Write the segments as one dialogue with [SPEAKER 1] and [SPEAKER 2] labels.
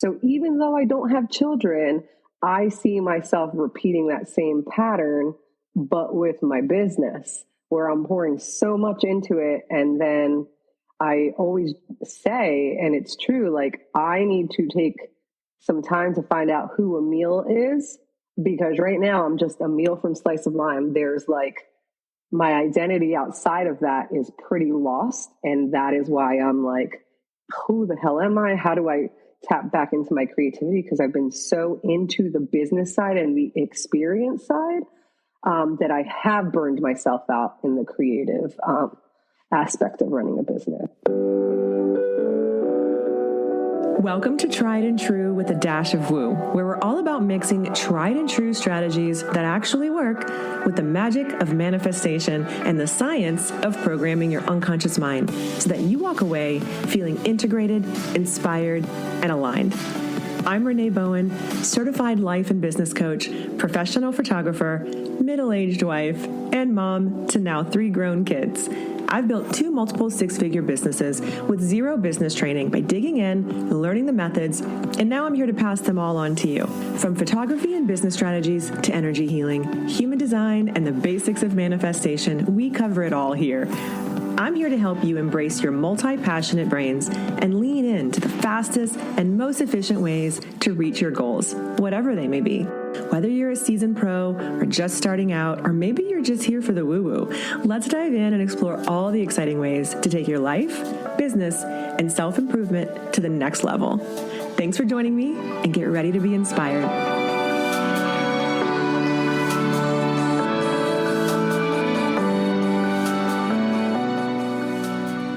[SPEAKER 1] So even though I don't have children, I see myself repeating that same pattern, but with my business, where I'm pouring so much into it. And then I always say, and it's true, like I need to take some time to find out who Emil is, because right now I'm just Emil from Slice of Lime. There's like my identity outside of that is pretty lost. And that is why I'm like, who the hell am I? How do I tap back into my creativity? Because I've been so into the business side and the experience side that I have burned myself out in the creative aspect of running a business.
[SPEAKER 2] Welcome to Tried and True with a Dash of Woo, where we're all about mixing tried and true strategies that actually work with the magic of manifestation and the science of programming your unconscious mind so that you walk away feeling integrated, inspired, and aligned. I'm Renee Bowen, certified life and business coach, professional photographer, middle-aged wife, and mom to now 3 grown kids. I've built 2 multiple 6-figure businesses with 0 business training by digging in, learning the methods, and now I'm here to pass them all on to you. From photography and business strategies to energy healing, human design, and the basics of manifestation, we cover it all here. I'm here to help you embrace your multi-passionate brains and lean into the fastest and most efficient ways to reach your goals, whatever they may be. Whether you're a seasoned pro or just starting out, or maybe you're just here for the woo-woo, let's dive in and explore all the exciting ways to take your life, business, and self-improvement to the next level. Thanks for joining me, and get ready to be inspired.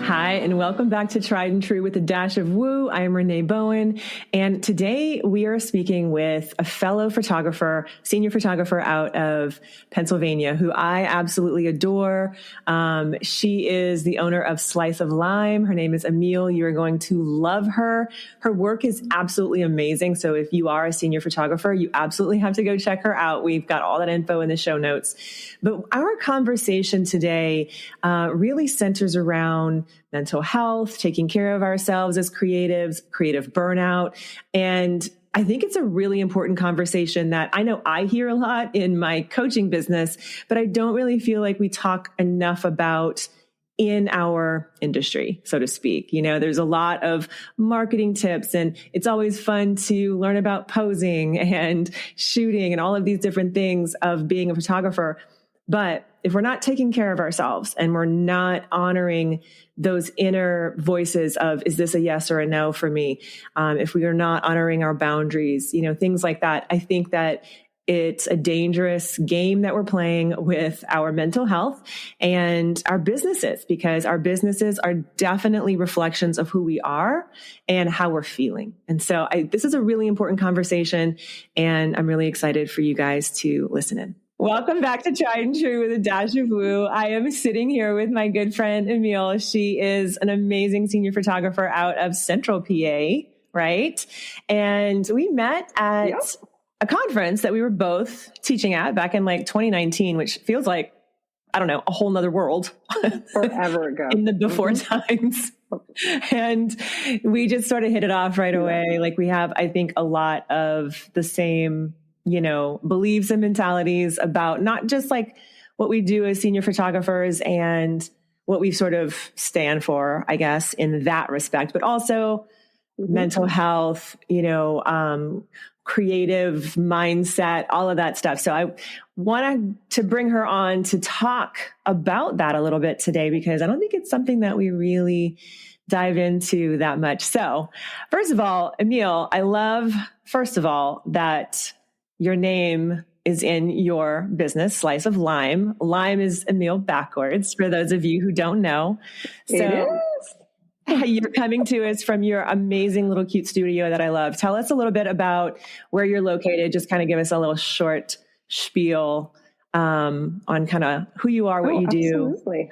[SPEAKER 2] Hi, and welcome back to Tried and True with a Dash of Woo. I am Renee Bowen, and today we are speaking with a fellow photographer, senior photographer out of Pennsylvania, who I absolutely adore. She is the owner of Slice of Lime. Her name is Emil. You are going to love her. Her work is absolutely amazing. So if you are a senior photographer, you absolutely have to go check her out. We've got all that info in the show notes. But our conversation today really centers around mental health, taking care of ourselves as creatives, creative burnout. And I think it's a really important conversation that I know I hear a lot in my coaching business, but I don't really feel like we talk enough about in our industry, so to speak. You know, there's a lot of marketing tips, and it's always fun to learn about posing and shooting and all of these different things of being a photographer. But if we're not taking care of ourselves and we're not honoring those inner voices of, is this a yes or a no for me? If we are not honoring our boundaries, you know, things like that, I think that it's a dangerous game that we're playing with our mental health and our businesses, because our businesses are definitely reflections of who we are and how we're feeling. And so this is a really important conversation, and I'm really excited for you guys to listen in. Welcome back to Tried and True with a Dash of Woo. I am sitting here with my good friend, Emil. She is an amazing senior photographer out of Central PA, right? And we met at a conference that we were both teaching at back in like 2019, which feels like, I don't know, a whole nother world.
[SPEAKER 1] Forever ago.
[SPEAKER 2] In the before times. And we just sort of hit it off right away. Like we have, I think, a lot of the same, you know, beliefs and mentalities about not just like what we do as senior photographers and what we sort of stand for, I guess, in that respect, but also mental health, you know, creative mindset, all of that stuff. So I wanted to bring her on to talk about that a little bit today, because I don't think it's something that we really dive into that much. So first of all, Emil, I love, first of all, that your name is in your business, Slice of Lime. Lime is Emil backwards, for those of you who don't know. So you're coming to us from your amazing little cute studio that I love. Tell us a little bit about where you're located. Just kind of give us a little short spiel on kind of who you are, what you do.
[SPEAKER 1] Absolutely.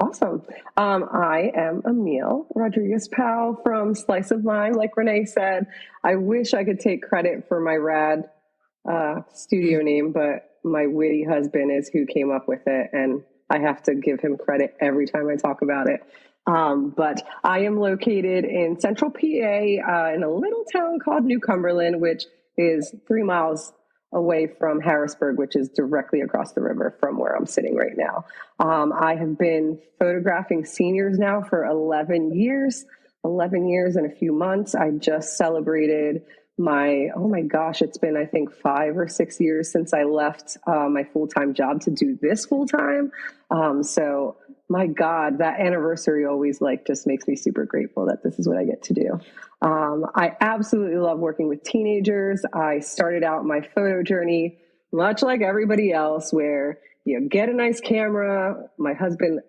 [SPEAKER 1] Awesome. I am Emil Rodriguez Powell from Slice of Lime. Like Renee said, I wish I could take credit for my rad studio name, but my witty husband is who came up with it, and I have to give him credit every time I talk about it. But I am located in central PA in a little town called New Cumberland, which is 3 miles away from Harrisburg, which is directly across the river from where I'm sitting right now. I have been photographing seniors now for 11 years and a few months. I just celebrated oh my gosh, it's been, I think, 5 or 6 years since I left my full-time job to do this full-time. So my God, that anniversary always just makes me super grateful that this is what I get to do. I absolutely love working with teenagers. I started out my photo journey much like everybody else, where you get a nice camera. My husband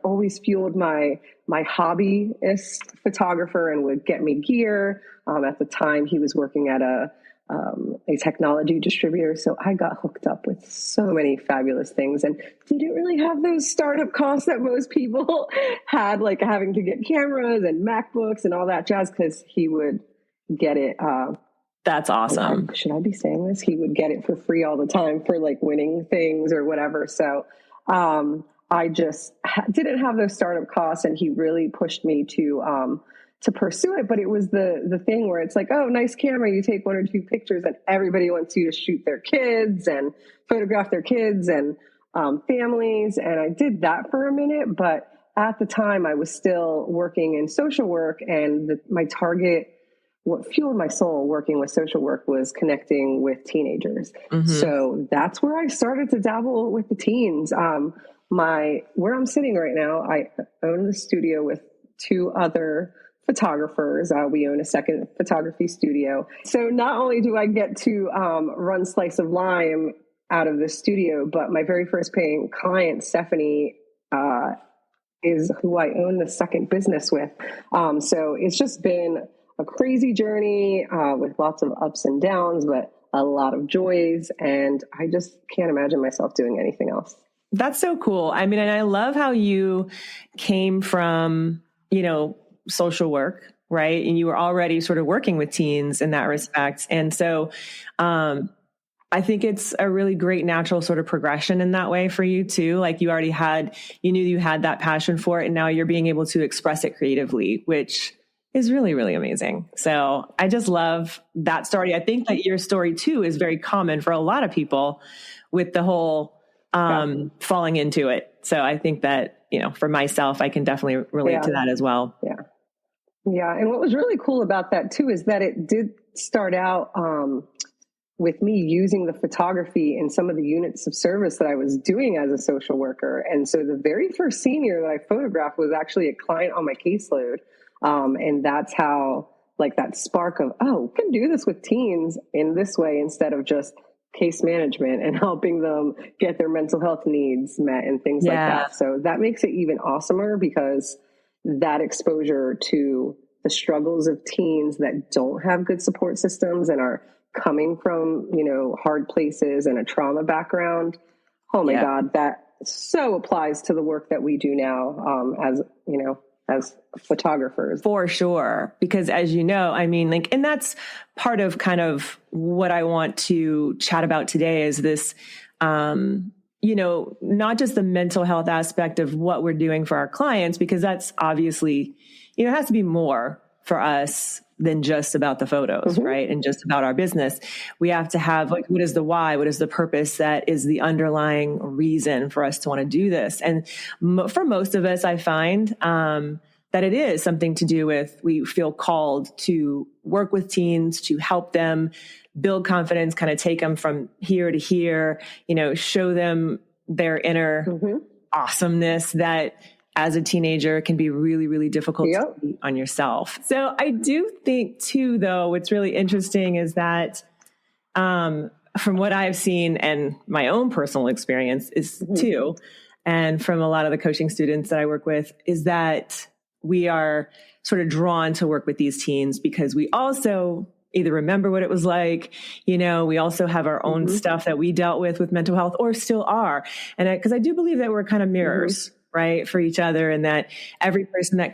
[SPEAKER 1] always fueled my hobbyist photographer and would get me gear. At the time, he was working at a technology distributor. So I got hooked up with so many fabulous things and didn't really have those startup costs that most people had, like having to get cameras and MacBooks and all that jazz, because he would get it.
[SPEAKER 2] That's awesome.
[SPEAKER 1] Should I be saying this? He would get it for free all the time for winning things or whatever. So I just didn't have those startup costs, and he really pushed me to pursue it. But it was the thing where it's oh, nice camera. You take 1 or 2 pictures and everybody wants you to shoot their kids and photograph their kids and families. And I did that for a minute, but at the time I was still working in social work, and my target, what fueled my soul working with social work, was connecting with teenagers. Mm-hmm. So that's where I started to dabble with the teens. Where I'm sitting right now, I own the studio with 2 other photographers. We own a second photography studio. So not only do I get to run Slice of Lime out of the studio, but my very first paying client, Stephanie, is who I own the second business with. So it's just been a crazy journey with lots of ups and downs, but a lot of joys. And I just can't imagine myself doing anything else.
[SPEAKER 2] That's so cool. I mean, and I love how you came from, social work, right? And you were already sort of working with teens in that respect. And so, I think it's a really great natural sort of progression in that way for you too. You knew you had that passion for it, and now you're being able to express it creatively, which is really, really amazing. So I just love that story. I think that your story too is very common for a lot of people with the whole falling into it. So I think that, for myself, I can definitely relate to that as well.
[SPEAKER 1] Yeah. Yeah. And what was really cool about that too is that it did start out with me using the photography in some of the units of service that I was doing as a social worker. And so the very first senior that I photographed was actually a client on my caseload. And that's how, that spark of, we can do this with teens in this way instead of just case management and helping them get their mental health needs met and things like that. So that makes it even awesomer, because that exposure to the struggles of teens that don't have good support systems and are coming from, hard places and a trauma background. Oh my God, that so applies to the work that we do now as photographers.
[SPEAKER 2] For sure. Because as you know, I mean, and that's part of kind of what I want to chat about today is this, not just the mental health aspect of what we're doing for our clients, because that's obviously, it has to be more for us than just about the photos, right? And just about our business. We have to have what is the why? What is the purpose that is the underlying reason for us to want to do this? And for most of us, I find that it is something to do with, we feel called to work with teens, to help them build confidence, kind of take them from here to here, show them their inner awesomeness that as a teenager can be really, really difficult to see on yourself. So I do think too, though, what's really interesting is that from what I've seen and my own personal experience is too, and from a lot of the coaching students that I work with, is that we are sort of drawn to work with these teens because we also either remember what it was like, we also have our own stuff that we dealt with mental health, or still are. And because I do believe that we're kind of mirrors, right, for each other, and that every person that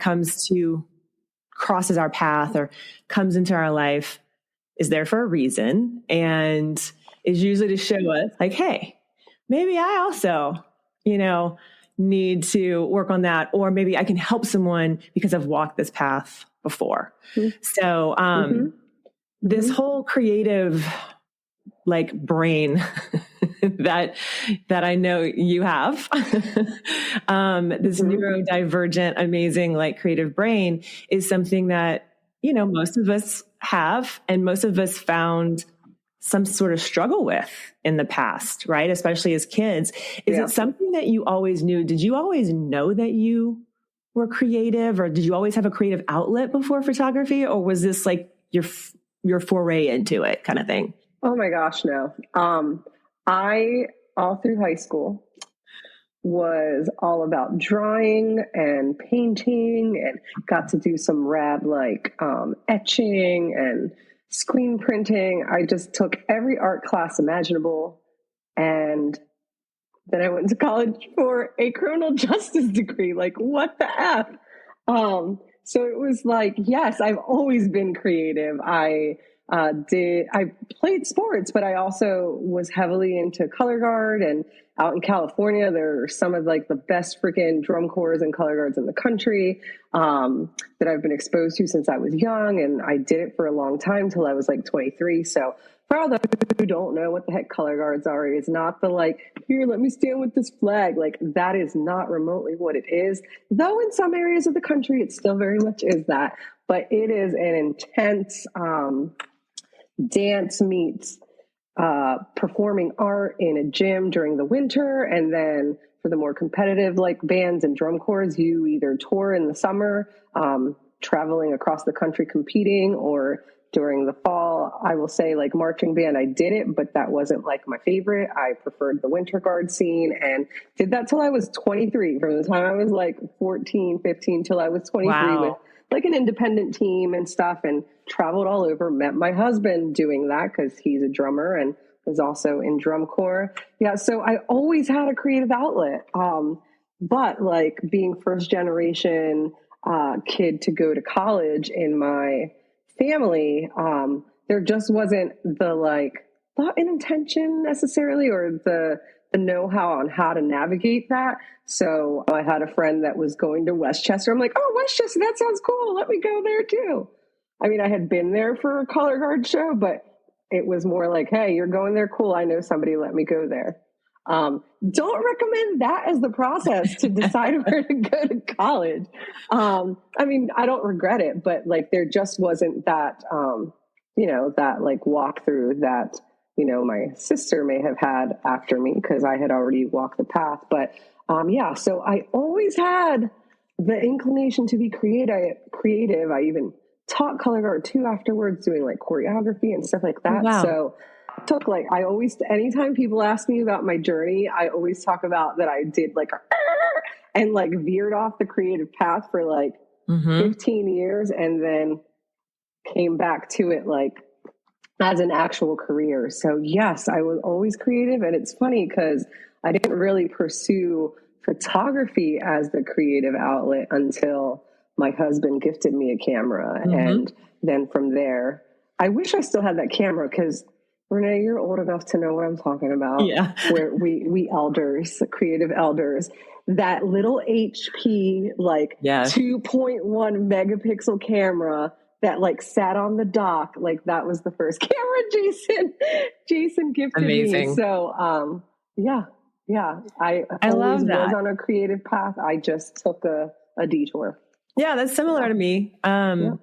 [SPEAKER 2] crosses our path or comes into our life is there for a reason, and is usually to show us hey, maybe I also, need to work on that, or maybe I can help someone because I've walked this path before. Mm-hmm. So, this whole creative like brain that I know you have, this neurodivergent, amazing, like creative brain is something that, you know, most of us have, and most of us found some sort of struggle with in the past, right? Especially as kids. Is it something that you always knew? Did you always know that you were creative, or did you always have a creative outlet before photography? Or was this like your foray into it kind of thing?
[SPEAKER 1] Oh my gosh, no. I, all through high school, was all about drawing and painting, and got to do some rad like etching and screen printing. I just took every art class imaginable, and then I went to college for a criminal justice degree. Like, what the F? So it was like, yes, I've always been creative. I played sports, but I also was heavily into color guard, and out in California, there are some of like the best freaking drum corps and color guards in the country, that I've been exposed to since I was young. And I did it for a long time till I was like 23. So for all those who don't know what the heck color guards are, it's not the like, here, let me stand with this flag. Like, that is not remotely what it is. Though in some areas of the country, it still very much is that. But it is an intense dance meets performing art in a gym during the winter. And then for the more competitive like bands and drum corps, you either tour in the summer, traveling across the country competing, or during the fall. I will say, like, marching band, I did it, but that wasn't like my favorite. I preferred the winter guard scene, and did that till I was 23, from the time I was like 14, 15 till I was 23 with like an independent team and stuff, and traveled all over. Met my husband doing that because he's a drummer and was also in drum corps. Yeah. So I always had a creative outlet. But like being first generation kid to go to college in my family, there just wasn't the like thought and intention necessarily, or the know-how on how to navigate that. So I had a friend that was going to Westchester. I'm like, oh, Westchester, that sounds cool. Let me go there too. I mean, I had been there for a color guard show, but it was more like, hey, you're going there. Cool. I know somebody, let me go there. Don't recommend that as the process to decide where to go to college. I mean, I don't regret it, but like, there just wasn't that, that like walkthrough that, my sister may have had after me, because I had already walked the path. But so I always had the inclination to be creative. I even taught color guard too afterwards, doing like choreography and stuff like that. Wow. So anytime people ask me about my journey, I always talk about that I did like and like veered off the creative path for like 15 years, and then came back to it like as an actual career. So yes, I was always creative. And it's funny because I didn't really pursue photography as the creative outlet until my husband gifted me a camera. And then from there, I wish I still had that camera, because Renee, you're old enough to know what I'm talking about. Yeah. Where we elders, creative elders, that little HP, like 2.1 megapixel camera that like sat on the dock, like that was the first camera Jason gifted me. So, I love that. Was on a creative path. I just took a detour.
[SPEAKER 2] Yeah, that's similar to me. And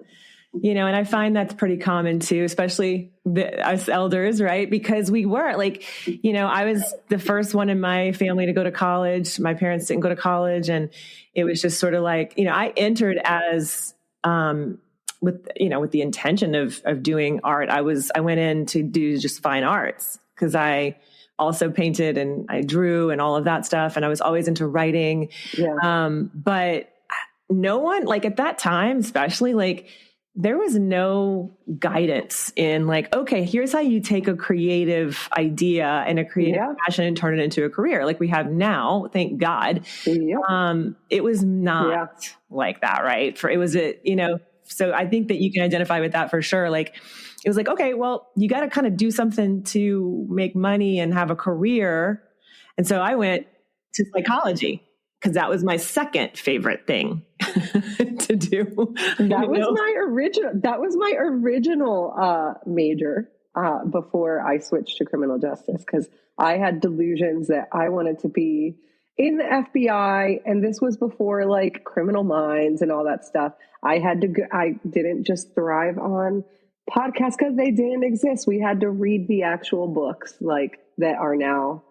[SPEAKER 2] I find that's pretty common too, especially us elders, right? Because we weren't like, I was the first one in my family to go to college. My parents didn't go to college. And it was just sort of like, I entered as, with the intention of doing art. I went in to do just fine arts, because I also painted and I drew and all of that stuff. And I was always into writing. Yeah. But no one, like at that time, especially, like there was no guidance in like, okay, here's how you take a creative idea and a creative passion and turn it into a career like we have now, thank God. It was not like that, right? So I think that you can identify with that for sure. Like, it was like, okay, well, you got to kind of do something to make money and have a career. And so I went to psychology. because that was my second favorite thing to do.
[SPEAKER 1] That was my original major before I switched to criminal justice, because I had delusions that I wanted to be in the FBI, and this was before like Criminal Minds and all that stuff. I didn't just thrive on podcasts because they didn't exist. We had to read the actual books like that are now,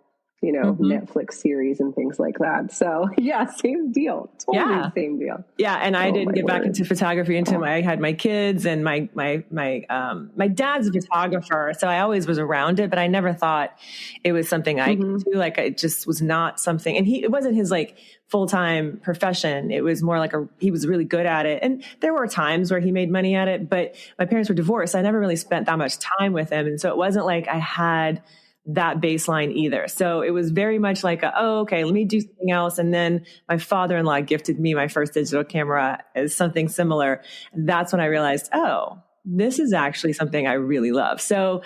[SPEAKER 1] Netflix series and things like that. So yeah, same deal. Totally same deal.
[SPEAKER 2] Yeah. And I didn't get back into photography until I had my kids, and my dad's a photographer. So I always was around it, but I never thought it was something I could do. Like it just was not something, and it wasn't his like full-time profession. It was more like he was really good at it. And there were times where he made money at it, but my parents were divorced. I never really spent that much time with him. And so it wasn't like I had that baseline either. So it was very much like, okay, let me do something else. And then my father-in-law gifted me my first digital camera as something similar. That's when I realized, this is actually something I really love. So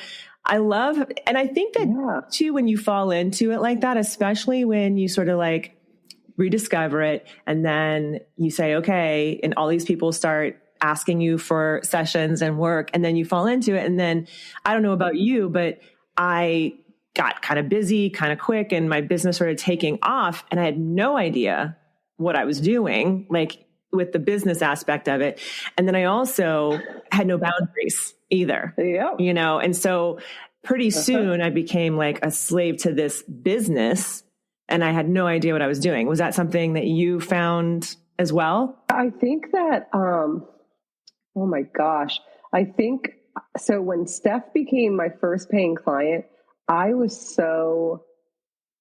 [SPEAKER 2] I love, and I think that too, when you fall into it like that, especially when you sort of like rediscover it, and then you say, okay, and all these people start asking you for sessions and work, and then you fall into it. And then I don't know about you, but I got kind of busy, kind of quick, and my business started taking off, and I had no idea what I was doing, like with the business aspect of it. And then I also had no boundaries either, and so pretty soon I became like a slave to this business, and I had no idea what I was doing. Was that something that you found as well?
[SPEAKER 1] I think that, oh my gosh, I think so. When Steph became my first paying client, I was so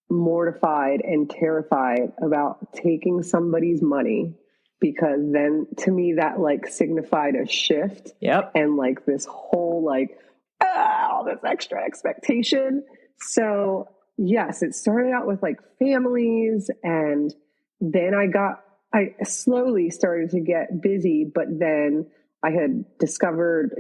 [SPEAKER 1] mortified and terrified about taking somebody's money, because then to me that like signified a shift. And like this whole like, all this extra expectation. So yes, it started out with like families, and then I slowly started to get busy, but then I had discovered,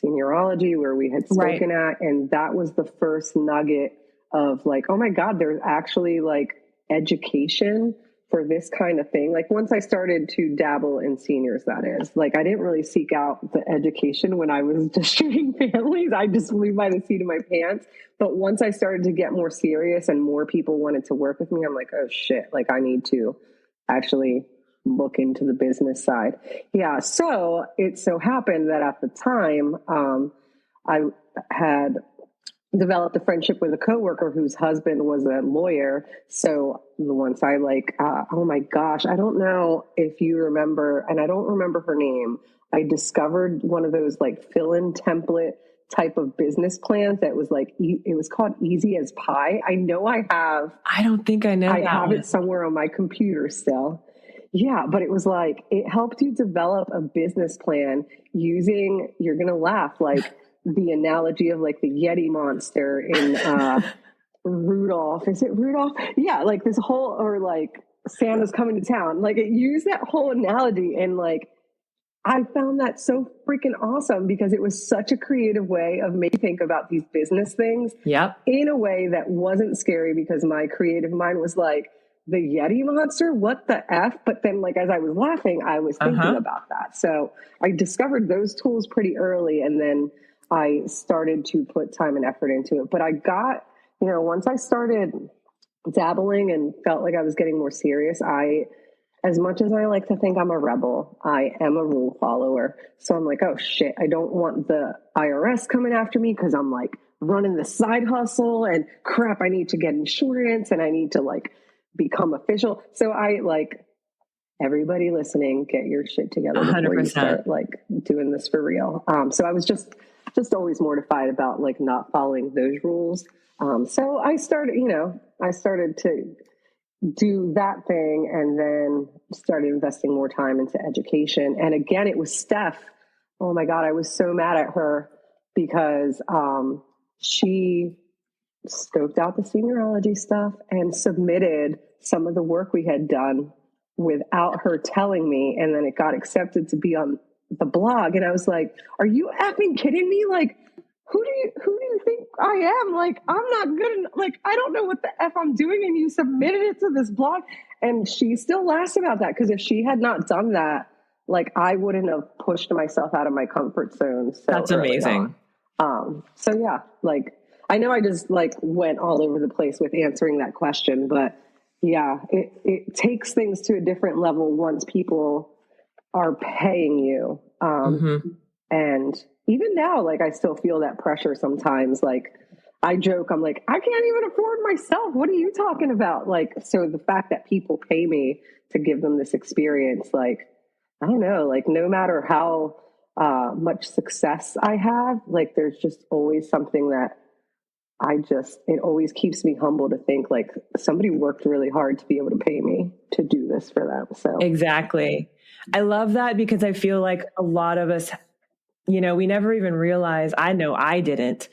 [SPEAKER 1] seniorology, where we had spoken at, and that was the first nugget of like, oh my God, there's actually like education for this kind of thing. Like once I started to dabble in seniors, that is, like I didn't really seek out the education when I was just treating families. I just flew by the seat of my pants. But once I started to get more serious and more people wanted to work with me, I'm like, oh shit, like I need to actually look into the business side. Yeah. So it so happened that at the time, I had developed a friendship with a coworker whose husband was a lawyer. So once I like, oh my gosh, I don't know if you remember, and I don't remember her name. I discovered one of those like fill-in template type of business plans that was like, it was called Easy as Pie. I know I don't think I know. I have it somewhere on my computer still. Yeah, but it was like, it helped you develop a business plan using, you're going to laugh, like the analogy of like the Yeti monster in Rudolph. Is it Rudolph? Yeah, like this whole, or like Santa's coming to town. Like it used that whole analogy, and like, I found that so freaking awesome, because it was such a creative way of making me think about these business things in a way that wasn't scary, because my creative mind was like, the Yeti monster, what the F? But then like, as I was laughing, I was thinking about that. So I discovered those tools pretty early, and then I started to put time and effort into it. But I got, once I started dabbling and felt like I was getting more serious, as much as I like to think I'm a rebel, I am a rule follower. So I'm like, oh shit, I don't want the IRS coming after me, because I'm like running the side hustle, and crap, I need to get insurance, and I need to like become official. So I like, everybody listening, get your shit together before 100%. You start like doing this for real. So I was just always mortified about like not following those rules. So I started to do that thing, and then started investing more time into education. And again, it was Steph. Oh my God, I was so mad at her, because she scoped out the seniorology stuff and submitted some of the work we had done without her telling me. And then it got accepted to be on the blog. And I was like, are you effing kidding me? Like, who do you think I am? Like, I'm not good enough. Like, I don't know what the F I'm doing. And you submitted it to this blog. And she still laughs about that. Because if she had not done that, like, I wouldn't have pushed myself out of my comfort zone. So
[SPEAKER 2] that's amazing.
[SPEAKER 1] So yeah, like, I know I just like went all over the place with answering that question, but yeah, it takes things to a different level once people are paying you. And even now, like, I still feel that pressure sometimes. Like, I joke, I'm like, I can't even afford myself. What are you talking about? Like, so the fact that people pay me to give them this experience, like, I don't know, like, no matter how much success I have, like, there's just always something that it always keeps me humble to think, like, somebody worked really hard to be able to pay me to do this for them. So
[SPEAKER 2] exactly. I love that, because I feel like a lot of us, we never even realize, I know I didn't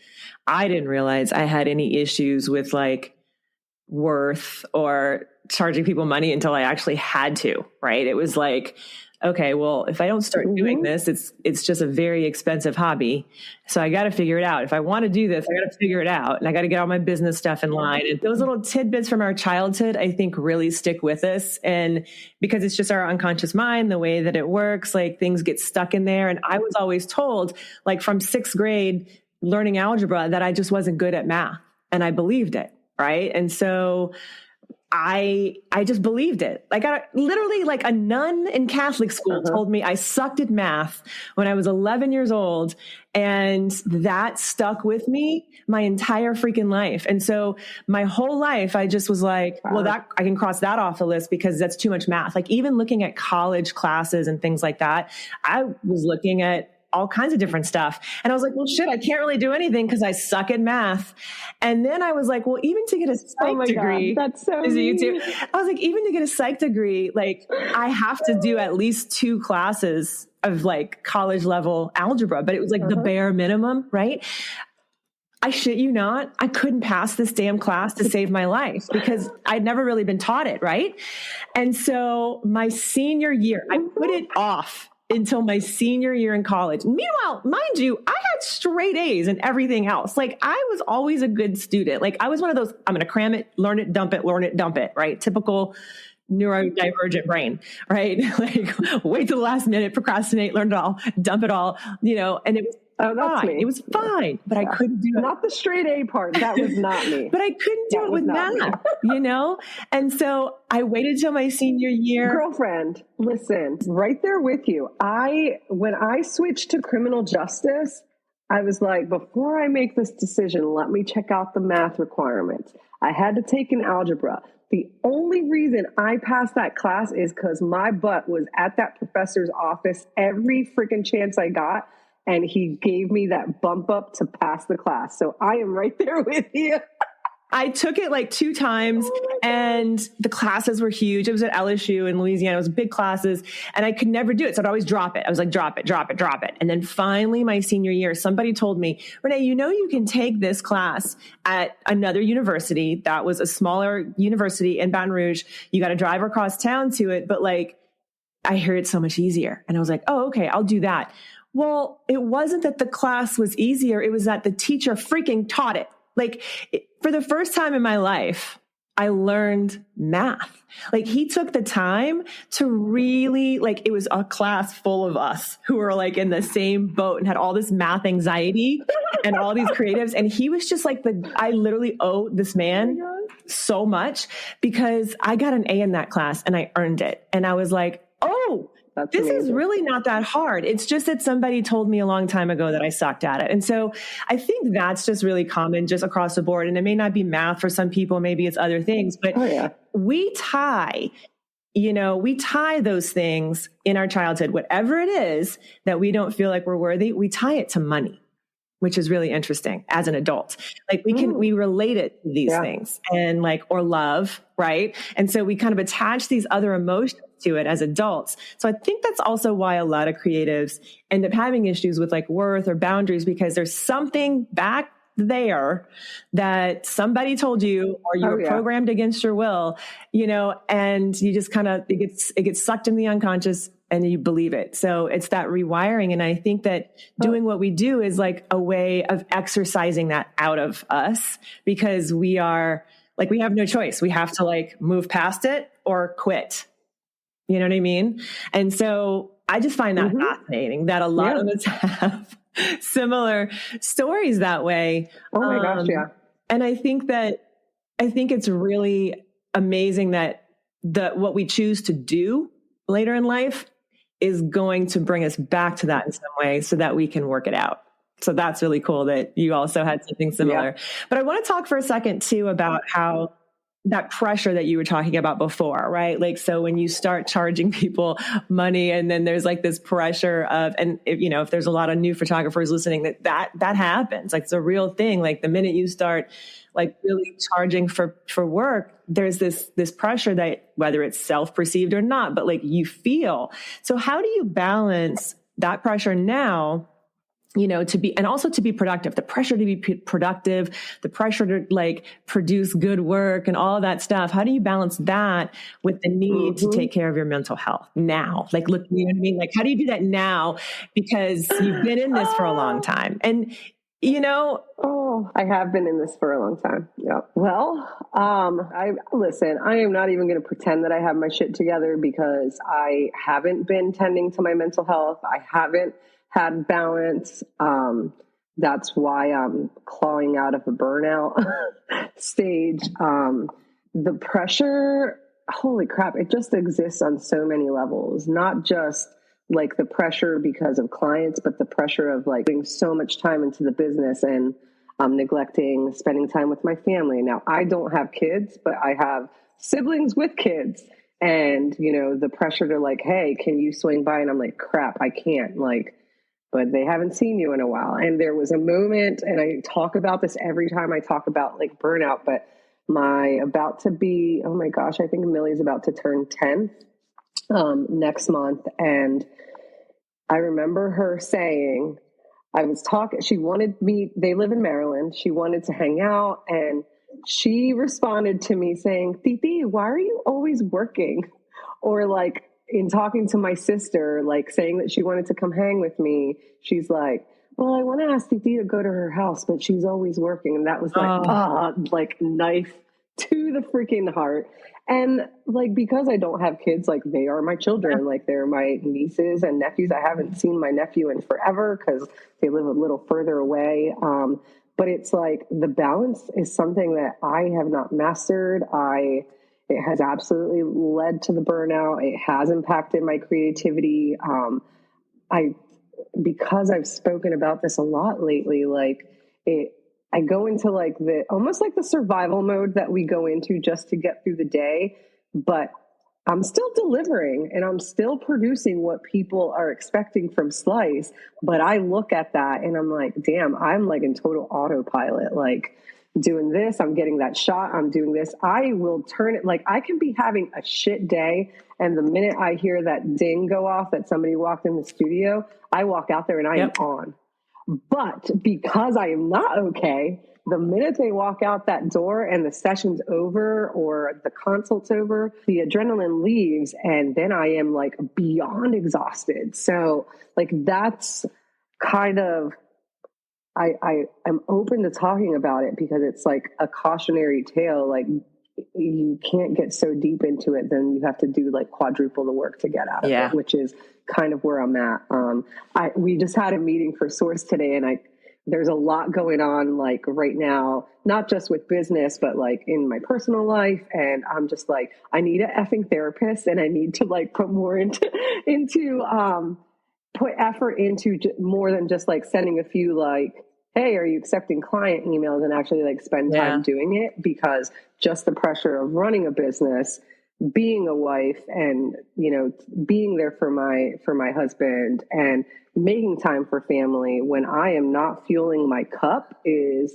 [SPEAKER 2] realize I had any issues with like worth or charging people money until I actually had to, right? It was like, okay, well, if I don't start doing this, it's just a very expensive hobby. So I got to figure it out. If I want to do this, I got to figure it out, and I got to get all my business stuff in line. And those little tidbits from our childhood, I think, really stick with us. And because it's just our unconscious mind, the way that it works, like, things get stuck in there. And I was always told, like, from 6th grade, learning algebra, that I just wasn't good at math, and I believed it. Right. And so I just believed it. Like, literally, like, a nun in Catholic school told me I sucked at math when I was 11 years old. And that stuck with me my entire freaking life. And so my whole life, I just was like, well, that I can cross that off the list because that's too much math. Like, even looking at college classes and things like that, I was looking at all kinds of different stuff. And I was like, well, shit, I can't really do anything because I suck at math. And then I was like, well, even to get a psych degree,
[SPEAKER 1] God, that's so mean.
[SPEAKER 2] I was like, even to get a psych degree, like, I have to do at least 2 classes of like college level algebra, but it was like the bare minimum, right? I shit you not, I couldn't pass this damn class to save my life because I'd never really been taught it, right? And so my senior year, I put it off until my senior year in college. Meanwhile, mind you, I had straight A's and everything else. Like, I was always a good student. Like, I was one of those, I'm going to cram it, learn it, dump it, right? Typical neurodivergent brain, right? Like, wait till the last minute, procrastinate, learn it all, dump it all, and it was fine. Me. It was fine, but I couldn't do it.
[SPEAKER 1] Not the straight A part. That was not me.
[SPEAKER 2] But I couldn't do it with math, And so I waited till my senior year.
[SPEAKER 1] Girlfriend, listen, right there with you. When I switched to criminal justice, I was like, before I make this decision, let me check out the math requirements. I had to take an algebra. The only reason I passed that class is because my butt was at that professor's office every freaking chance I got. And he gave me that bump up to pass the class. So I am right there with you.
[SPEAKER 2] I took it like 2 times and the classes were huge. It was at LSU in Louisiana. It was big classes and I could never do it. So I'd always drop it. I was like, drop it. And then finally my senior year, somebody told me, Renee, you can take this class at another university. That was a smaller university in Baton Rouge. You got to drive across town to it. But like, I hear it's so much easier. And I was like, oh, okay, I'll do that. Well, it wasn't that the class was easier. It was that the teacher freaking taught it. Like, for the first time in my life, I learned math. Like, he took the time to really, like, it was a class full of us who were like in the same boat and had all this math anxiety and all these creatives. And he was just like I literally owe this man so much because I got an A in that class and I earned it. And I was like, oh,
[SPEAKER 1] that's
[SPEAKER 2] this
[SPEAKER 1] amazing.
[SPEAKER 2] Is really not that hard. It's just that somebody told me a long time ago that I sucked at it. And so I think that's just really common just across the board. And it may not be math for some people, maybe it's other things, but we tie those things in our childhood, whatever it is that we don't feel like we're worthy, we tie it to money, which is really interesting as an adult. Like we relate it to these things and or love, right? And so we kind of attach these other emotions to it as adults. So I think that's also why a lot of creatives end up having issues with like worth or boundaries, because there's something back there that somebody told you, or you were programmed against your will, and you just kind of, it gets sucked in the unconscious and you believe it. So it's that rewiring. And I think that doing what we do is like a way of exercising that out of us, because we are like, we have no choice. We have to like move past it or quit. You know what I mean? And so I just find that fascinating that a lot of us have similar stories that way.
[SPEAKER 1] Oh my gosh. Yeah.
[SPEAKER 2] And I think it's really amazing that what we choose to do later in life is going to bring us back to that in some way so that we can work it out. So that's really cool that you also had something similar. Yeah. But I want to talk for a second too about how that pressure that you were talking about before, right? Like, so when you start charging people money and then there's like this pressure of, and if there's a lot of new photographers listening, that happens. Like, it's a real thing. Like the minute you start like really charging for work, there's this pressure that whether it's self-perceived or not, but like you feel. So how do you balance that pressure now, to be, and also to be productive, the pressure to be productive, the pressure to like produce good work and all of that stuff. How do you balance that with the need to take care of your mental health now? Like, look, you know what I mean? Like, how do you do that now? Because you've been in this for a long time and
[SPEAKER 1] I have been in this for a long time. Yeah. Well, I am not even going to pretend that I have my shit together because I haven't been tending to my mental health. I haven't had balance. That's why I'm clawing out of a burnout stage. The pressure, holy crap, it just exists on so many levels, not just like the pressure because of clients, but the pressure of like putting so much time into the business and neglecting spending time with my family. Now, I don't have kids, but I have siblings with kids. And, the pressure to like, hey, can you swing by? And I'm like, crap, I can't. Like, but they haven't seen you in a while. And there was a moment, and I talk about this every time I talk about like burnout, but oh my gosh, I think Millie's about to turn 10 next month. And I remember her saying, she wanted me, they live in Maryland. She wanted to hang out. And she responded to me saying, Titi, why are you always working? Or like in talking to my sister, like saying that she wanted to come hang with me. She's like, well, I want to ask Titi to go to her house, but she's always working. And that was like, like knife to the freaking heart. And like, because I don't have kids, like they are my children, like they're my nieces and nephews. I haven't seen my nephew in forever because they live a little further away. But it's like the balance is something that I have not mastered. It has absolutely led to the burnout. It has impacted my creativity. Because I've spoken about this a lot lately, I go into like almost like the survival mode that we go into just to get through the day, but I'm still delivering and I'm still producing what people are expecting from Slice. But I look at that and I'm like, damn, I'm like in total autopilot, like doing this, I'm getting that shot, I'm doing this. I will turn it, like I can be having a shit day. And the minute I hear that ding go off that somebody walked in the studio, I walk out there and I am on. But because I am not okay, the minute they walk out that door and the session's over or the consult's over, the adrenaline leaves and then I am like beyond exhausted. So like that's kind of, I am open to talking about it because it's like a cautionary tale. Like you can't get so deep into it, then you have to do like quadruple the work to get out of it, which is kind of where I'm at. We just had a meeting for Source today and there's a lot going on like right now, not just with business, but like in my personal life. And I'm just like, I need an effing therapist and I need to like put more put effort into more than just like sending a few like, hey, are you accepting client emails, and actually like spend time doing it, because just the pressure of running a business, being a wife and, being there for my husband and making time for family when I am not fueling my cup is,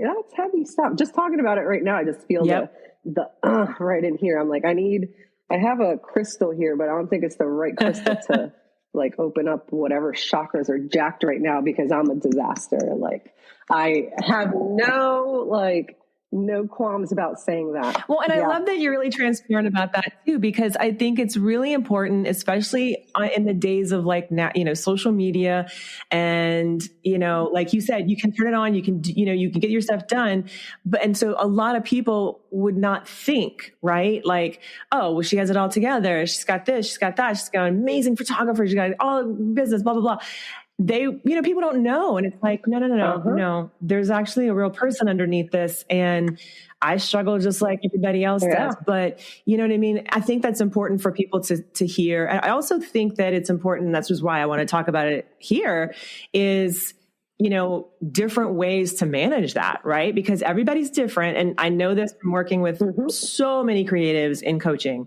[SPEAKER 1] that's heavy stuff. Just talking about it right now, I just feel the right in here. I'm like, I have a crystal here, but I don't think it's the right crystal like open up whatever chakras are jacked right now because I'm a disaster. Like I have no qualms about saying that.
[SPEAKER 2] Well, and I love that you're really transparent about that too, because I think it's really important, especially in the days of like now, social media and, like you said, you can turn it on, you can get your stuff done. And so a lot of people would not think, right? Like, oh, well, she has it all together. She's got this, she's got that. She's got an amazing photographer. She's got all business, blah, blah, blah. People don't know. And it's like, no, there's actually a real person underneath this. And I struggle just like everybody else does. But you know what I mean? I think that's important for people to hear. And I also think that it's important. That's just why I want to talk about it here is, different ways to manage that, right? Because everybody's different. And I know this from working with so many creatives in coaching.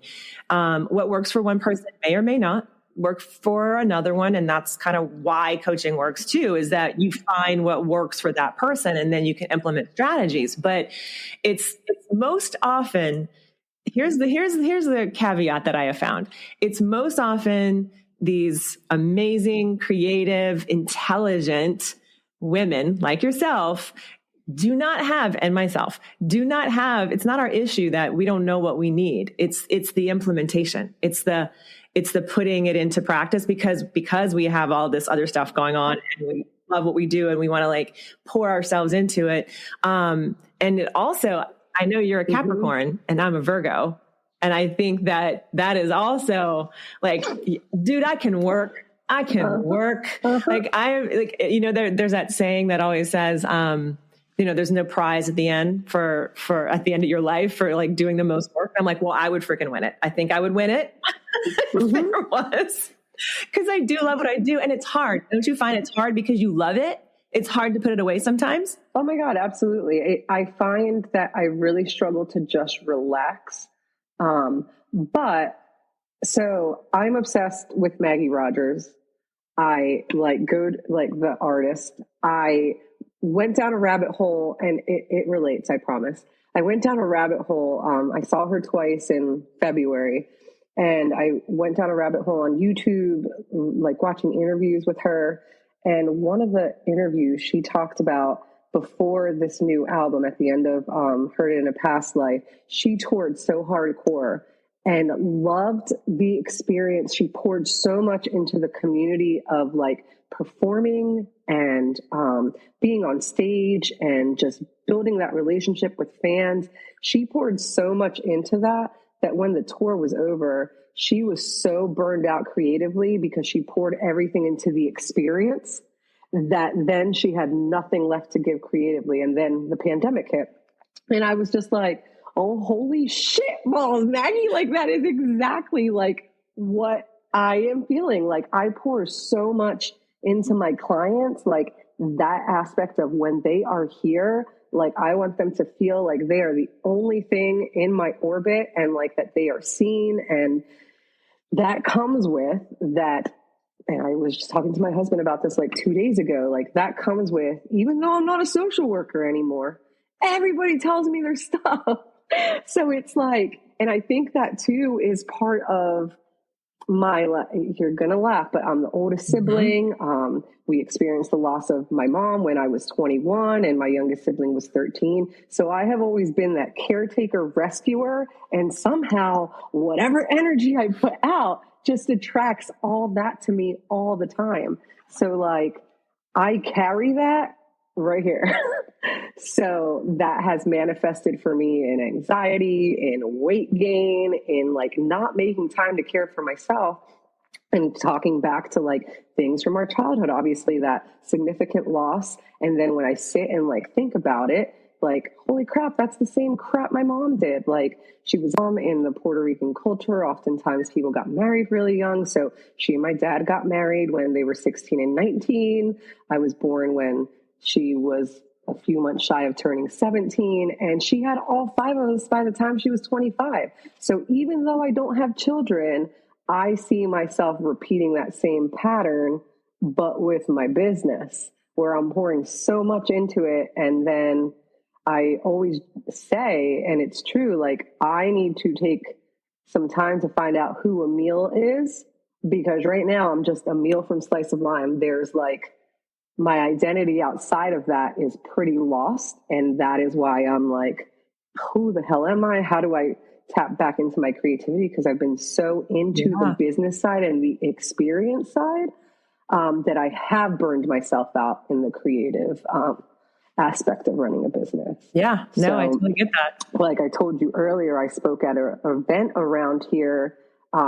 [SPEAKER 2] What works for one person may or may not work for another one. And that's kind of why coaching works too, is that you find what works for that person and then you can implement strategies. But it's most often, here's the caveat that I have found. It's most often these amazing, creative, intelligent women like yourself do not have, and myself, it's not our issue that we don't know what we need. It's the implementation. It's the putting it into practice because we have all this other stuff going on and we love what we do and we want to like pour ourselves into it. And it also, I know you're a Capricorn and I'm a Virgo. And I think that is also like, dude, I can work. Like there's that saying that always says, there's no prize at the end for at the end of your life for like doing the most work. I'm like, well, I would freaking win it. I think I would win it if there was, because I do love what I do. And it's hard. Don't you find it's hard because you love it? It's hard to put it away sometimes.
[SPEAKER 1] Oh my God, absolutely. I find that I really struggle to just relax. But so I'm obsessed with Maggie Rogers. I like the artist. I went down a rabbit hole and it relates, I promise. I went down a rabbit hole. I saw her twice in February and I went down a rabbit hole on YouTube, like watching interviews with her. And one of the interviews she talked about before this new album at the end of Heard It in a Past Life, she toured so hardcore and loved the experience. She poured so much into the community of like performing and being on stage and just building that relationship with fans. She poured so much into that when the tour was over, she was so burned out creatively because she poured everything into the experience that then she had nothing left to give creatively. And then the pandemic hit. And I was just like, oh, holy shit balls, Maggie. Like that is exactly like what I am feeling. Like I pour so much into my clients, like that aspect of when they are here, like I want them to feel like they are the only thing in my orbit and like that they are seen. And that comes with that. And I was just talking to my husband about this like 2 days ago, like that comes with, even though I'm not a social worker anymore, everybody tells me their stuff. So it's like, and I think that too is part of you're going to laugh, but I'm the oldest sibling. We experienced the loss of my mom when I was 21 and my youngest sibling was 13. So I have always been that caretaker rescuer, and somehow whatever energy I put out just attracts all that to me all the time. So like I carry that right here. So that has manifested for me in anxiety, in weight gain, in like not making time to care for myself. And talking back to like things from our childhood, obviously that significant loss. And then when I sit and like think about it, like, holy crap, that's the same crap my mom did. Like she was in the Puerto Rican culture. Oftentimes people got married really young. So she and my dad got married when they were 16 and 19. I was born when she was a few months shy of turning 17, and she had all five of us by the time she was 25. So even though I don't have children, I see myself repeating that same pattern, but with my business, where I'm pouring so much into it. And then I always say, and it's true, like I need to take some time to find out who Emil is because right now I'm just a meal from Slice of Lime. There's like, my identity outside of that is pretty lost. And that is why I'm like, who the hell am I? How do I tap back into my creativity? Because I've been so into the business side and the experience side that I have burned myself out in the creative aspect of running a business.
[SPEAKER 2] Yeah, no, so, I totally get that.
[SPEAKER 1] Like I told you earlier, I spoke at an event around here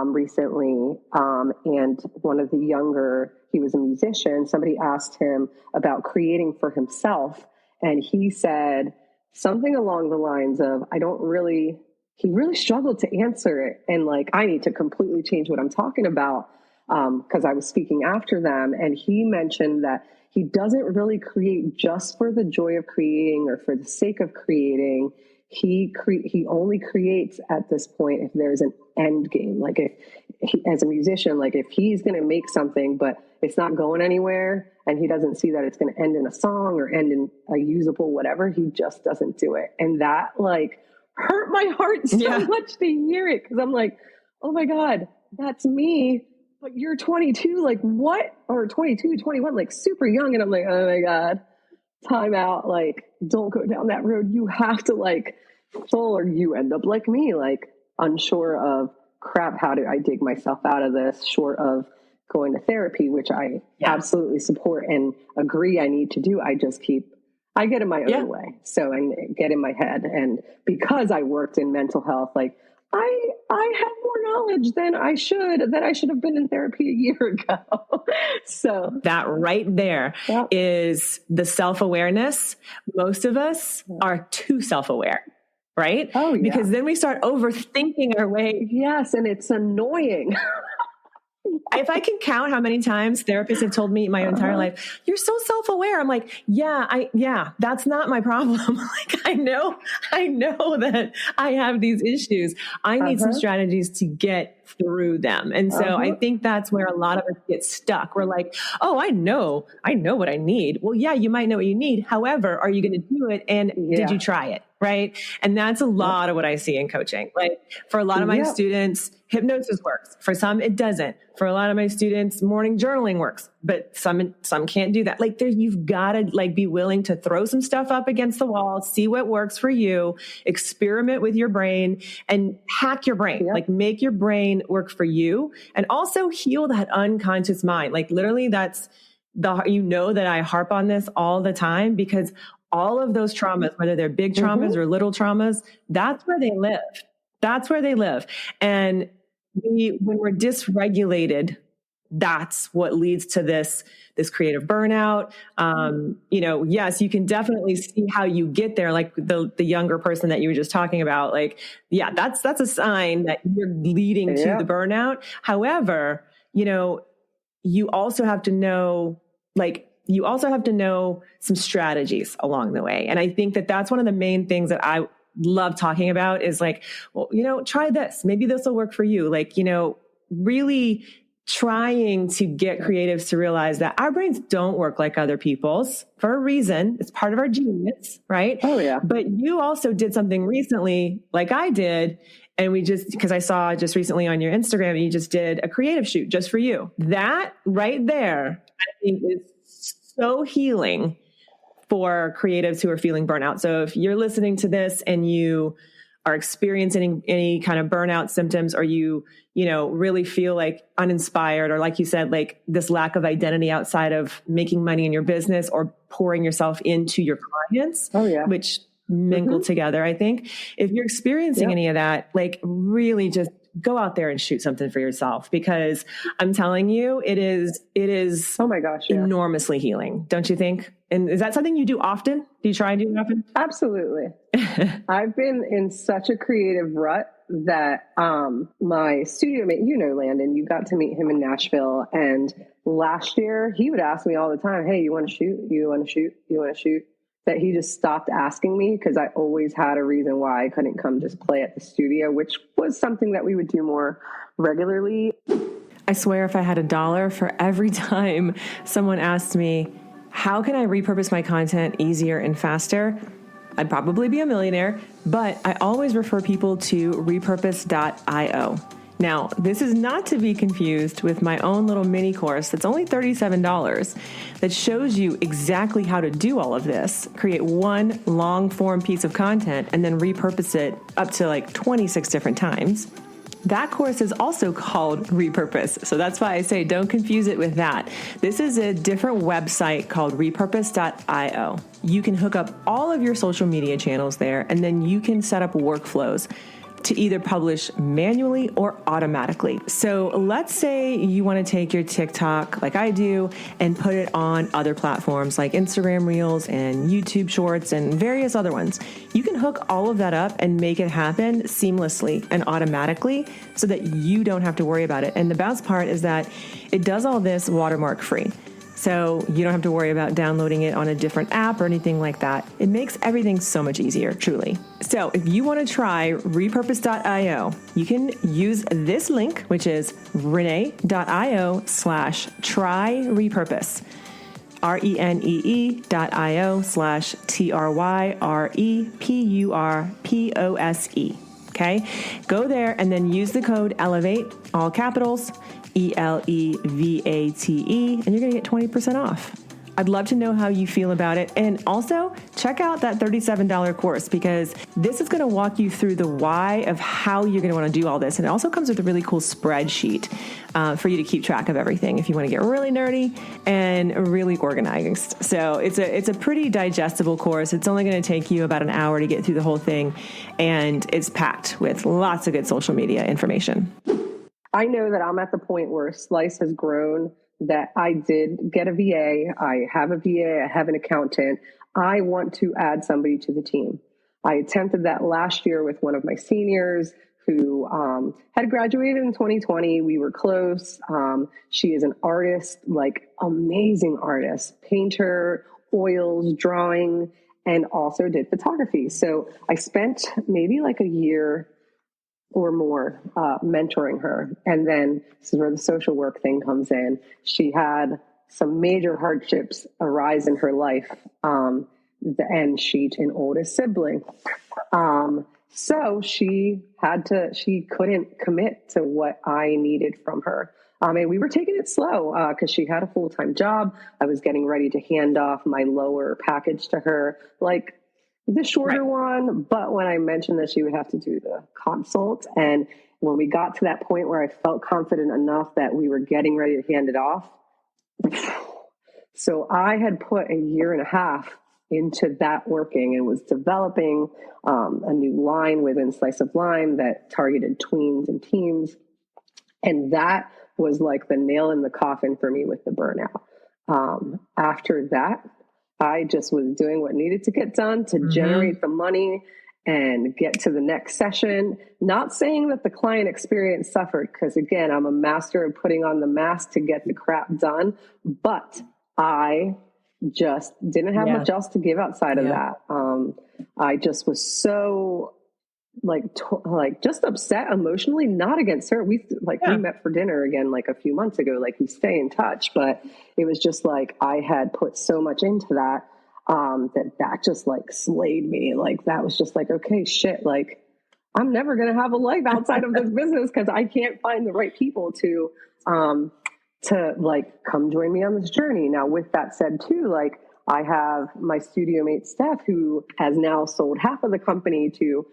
[SPEAKER 1] recently, and one of the younger, he was a musician, somebody asked him about creating for himself, and he said something along the lines of, he really struggled to answer it, and like, I need to completely change what I'm talking about, because I was speaking after them, and he mentioned that he doesn't really create just for the joy of creating or for the sake of creating. He only creates at this point if there's an end game. Like if he, as a musician, like if he's going to make something, but it's not going anywhere and he doesn't see that it's going to end in a song or end in a usable whatever, he just doesn't do it. And that like hurt my heart so much to hear it. Cause I'm like, oh my God, that's me. But you're 22, like what? Or 22, 21, like super young. And I'm like, oh my God, time out. Like, don't go down that road. You have to like full, or you end up like me, like unsure of crap. How do I dig myself out of this, short of going to therapy, which I absolutely support and agree I need to do. I get in my own way. So I get in my head. And because I worked in mental health, like I have more knowledge than I should have been in therapy a year ago. So
[SPEAKER 2] that right there is the self-awareness. Most of us are too self-aware, right?
[SPEAKER 1] Oh, yeah.
[SPEAKER 2] Because then we start overthinking our way.
[SPEAKER 1] Yes. And it's annoying.
[SPEAKER 2] If I can count how many times therapists have told me my entire life, you're so self-aware. I'm like, that's not my problem. Like, I know that I have these issues. I need some strategies to get through them. And so I think that's where a lot of us get stuck. We're like, oh, I know what I need. Well, yeah, you might know what you need. However, are you going to do it? And did you try it? Right. And that's a lot of what I see in coaching. Like for a lot of my students, hypnosis works. For some, it doesn't. For a lot of my students, morning journaling works, but some can't do that. Like you've got to like be willing to throw some stuff up against the wall, see what works for you, experiment with your brain and hack your brain, like make your brain work for you and also heal that unconscious mind. Like literally that's that I harp on this all the time because all of those traumas, whether they're big traumas or little traumas, that's where they live. That's where they live. And when we're dysregulated, that's what leads to this creative burnout. Yes, you can definitely see how you get there. Like the younger person that you were just talking about, like, that's a sign that you're leading to the burnout. However, you also have to know, some strategies along the way. And I think that that's one of the main things that I love talking about is like, well, try this. Maybe this will work for you. Like, really trying to get creatives to realize that our brains don't work like other people's for a reason. It's part of our genius, right?
[SPEAKER 1] Oh, yeah.
[SPEAKER 2] But you also did something recently like I did. And because I saw just recently on your Instagram, you just did a creative shoot just for you. That right there, I think is so healing for creatives who are feeling burnout. So if you're listening to this and you are experiencing any kind of burnout symptoms, or you really feel like uninspired, or like you said, like this lack of identity outside of making money in your business or pouring yourself into your clients, which mingle together. I think if you're experiencing any of that, like really just go out there and shoot something for yourself, because I'm telling you, it is,
[SPEAKER 1] oh my gosh,
[SPEAKER 2] enormously healing. Don't you think? And is that something you do often? Do you try and do it often?
[SPEAKER 1] Absolutely. I've been in such a creative rut that my studio mate, Landon, you got to meet him in Nashville. And last year he would ask me all the time, hey, you want to shoot? You want to shoot? You want to shoot? That he just stopped asking me because I always had a reason why I couldn't come just play at the studio, which was something that we would do more regularly.
[SPEAKER 2] I swear if I had $1 for every time someone asked me, how can I repurpose my content easier and faster? I'd probably be a millionaire, but I always refer people to repurpose.io. Now, this is not to be confused with my own little mini course that's only $37 that shows you exactly how to do all of this, create one long form piece of content, and then repurpose it up to like 26 different times. That course is also called Repurpose. So that's why I say don't confuse it with that. This is a different website called repurpose.io. You can hook up all of your social media channels there, and then you can set up workflows to either publish manually or automatically. So let's say you want to take your TikTok, like I do, and put it on other platforms like Instagram Reels and YouTube Shorts and various other ones. You can hook all of that up and make it happen seamlessly and automatically so that you don't have to worry about it. And the best part is that it does all this watermark free. So you don't have to worry about downloading it on a different app or anything like that. It makes everything so much easier, truly. So if you want to try repurpose.io, you can use this link, which is renee.io/tryrepurpose. renee.io/tryrepurpose. Okay. Go there and then use the code ELEVATE, all capitals, ELEVATE, and you're going to get 20% off. I'd love to know how you feel about it. And also check out that $37 course, because this is going to walk you through the why of how you're going to want to do all this. And it also comes with a really cool spreadsheet for you to keep track of everything if you want to get really nerdy and really organized. So it's a pretty digestible course. It's only going to take you about an hour to get through the whole thing. And it's packed with lots of good social media information.
[SPEAKER 1] I know that I'm at the point where Slice has grown, that I did get a VA. I have a VA. I have an accountant. I want to add somebody to the team. I attempted that last year with one of my seniors who had graduated in 2020. We were close. She is an artist, like amazing artist, painter, oils, drawing, and also did photography. So I spent maybe like a year or more mentoring her. And then this is where the social work thing comes in. She had some major hardships arise in her life. And she's an oldest sibling. So she couldn't commit to what I needed from her. And we were taking it slow because she had a full-time job. I was getting ready to hand off my lower package to her, like the shorter one. But when I mentioned that she would have to do the consult, and when we got to that point where I felt confident enough that we were getting ready to hand it off, so I had put a year and a half into that working and was developing a new line within Slice of Lime that targeted tweens and teens. And that was like the nail in the coffin for me with the burnout. After that, I just was doing what needed to get done to generate the money and get to the next session. Not saying that the client experience suffered, because again, I'm a master of putting on the mask to get the crap done, but I just didn't have much else to give outside of that. I just was so just upset emotionally, not against her. We met for dinner again, like a few months ago, like we stay in touch, but it was just like, I had put so much into that, that just like slayed me. Like, that was just like, okay, shit. Like, I'm never going to have a life outside of this business, because I can't find the right people to like come join me on this journey. Now, with that said too, like, I have my studio mate, Steph, who has now sold half of the company to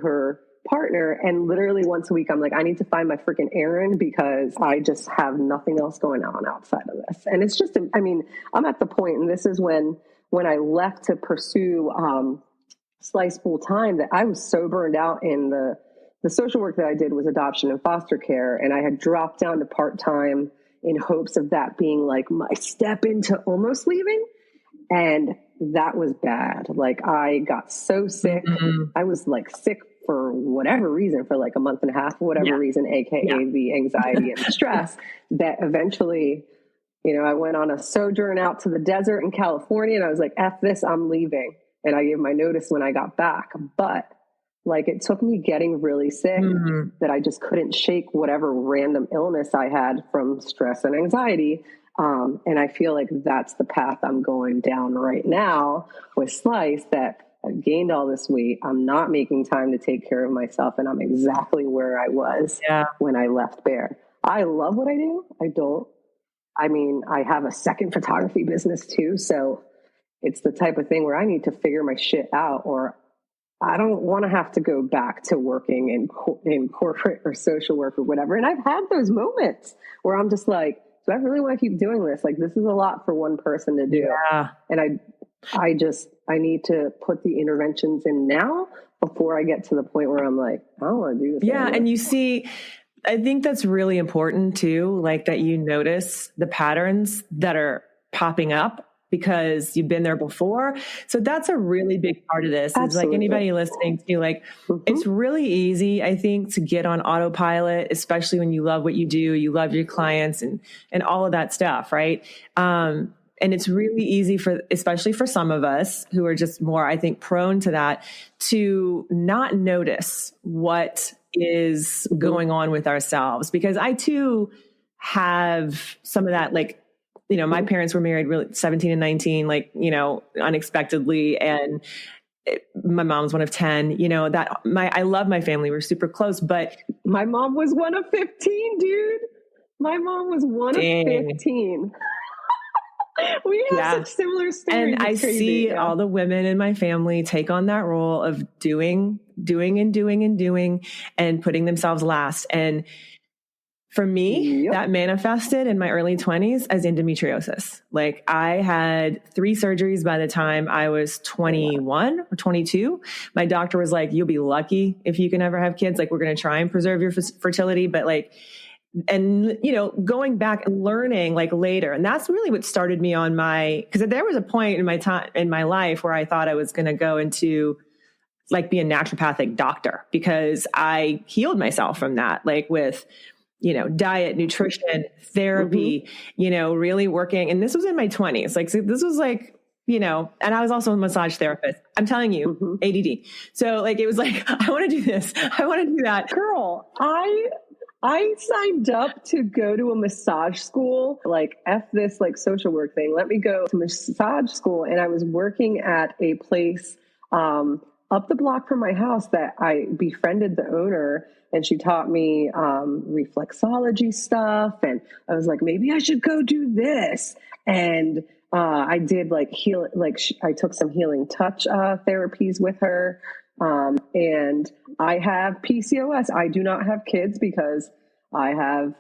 [SPEAKER 1] her partner. And literally once a week, I'm like, I need to find my freaking errand, because I just have nothing else going on outside of this. And it's just, I mean, I'm at the point, and this is when I left to pursue Slice full time, that I was so burned out in the social work that I did was adoption and foster care. And I had dropped down to part-time in hopes of that being like my step into almost leaving. And that was bad. Like, I got so sick. I was like sick for whatever reason for like a month and a half, for whatever reason, AKA the anxiety and the stress, that eventually, I went on a sojourn out to the desert in California, and I was like, F this, I'm leaving. And I gave my notice when I got back. But like, it took me getting really sick that I just couldn't shake whatever random illness I had from stress and anxiety. And I feel like that's the path I'm going down right now with Slice, that I've gained all this weight. I'm not making time to take care of myself. And I'm exactly where I was when I left Bear. I love what I do. I have a second photography business too. So it's the type of thing where I need to figure my shit out, or I don't want to have to go back to working in corporate or social work or whatever. And I've had those moments where I'm just like, do I really want to keep doing this? Like, this is a lot for one person to do.
[SPEAKER 2] Yeah.
[SPEAKER 1] And I need to put the interventions in now before I get to the point where I'm like, I don't want to do this
[SPEAKER 2] Yeah.
[SPEAKER 1] anymore.
[SPEAKER 2] And you see, I think that's really important too, like that you notice the patterns that are popping up because you've been there before. So that's a really big part of this. Absolutely. It's like anybody listening to, like, it's really easy, I think, to get on autopilot, especially when you love what you do, you love your clients and all of that stuff. Right. And it's really easy especially for some of us who are just more, I think, prone to that, to not notice what is going on with ourselves. Because I too have some of that, like, my parents were married really 17 and 19, like, unexpectedly. And my mom's one of 10, I love my family. We're super close, but
[SPEAKER 1] my mom was one of 15, dude. My mom was one of 15. We have such similar stories.
[SPEAKER 2] And I see all the women in my family take on that role of doing and putting themselves last. And for me, that manifested in my early 20s as endometriosis. Like, I had 3 surgeries by the time I was 21 or 22. My doctor was like, you'll be lucky if you can ever have kids. Like, we're going to try and preserve your fertility. But like, and, going back and learning like later. And that's really what started me on because there was a point in my life where I thought I was going to go into like be a naturopathic doctor, because I healed myself from that, like with, diet, nutrition, therapy, really working. And this was in my 20s. Like, so this was like, and I was also a massage therapist. I'm telling you, ADD. So like, it was like, I want to do this. I want to do that.
[SPEAKER 1] Girl, I signed up to go to a massage school, like F this like social work thing. Let me go to massage school. And I was working at a place up the block from my house that I befriended the owner, and she taught me reflexology stuff. And I was like, maybe I should go do this. And I did like I took some healing touch therapies with her. And I have PCOS. I do not have kids because I have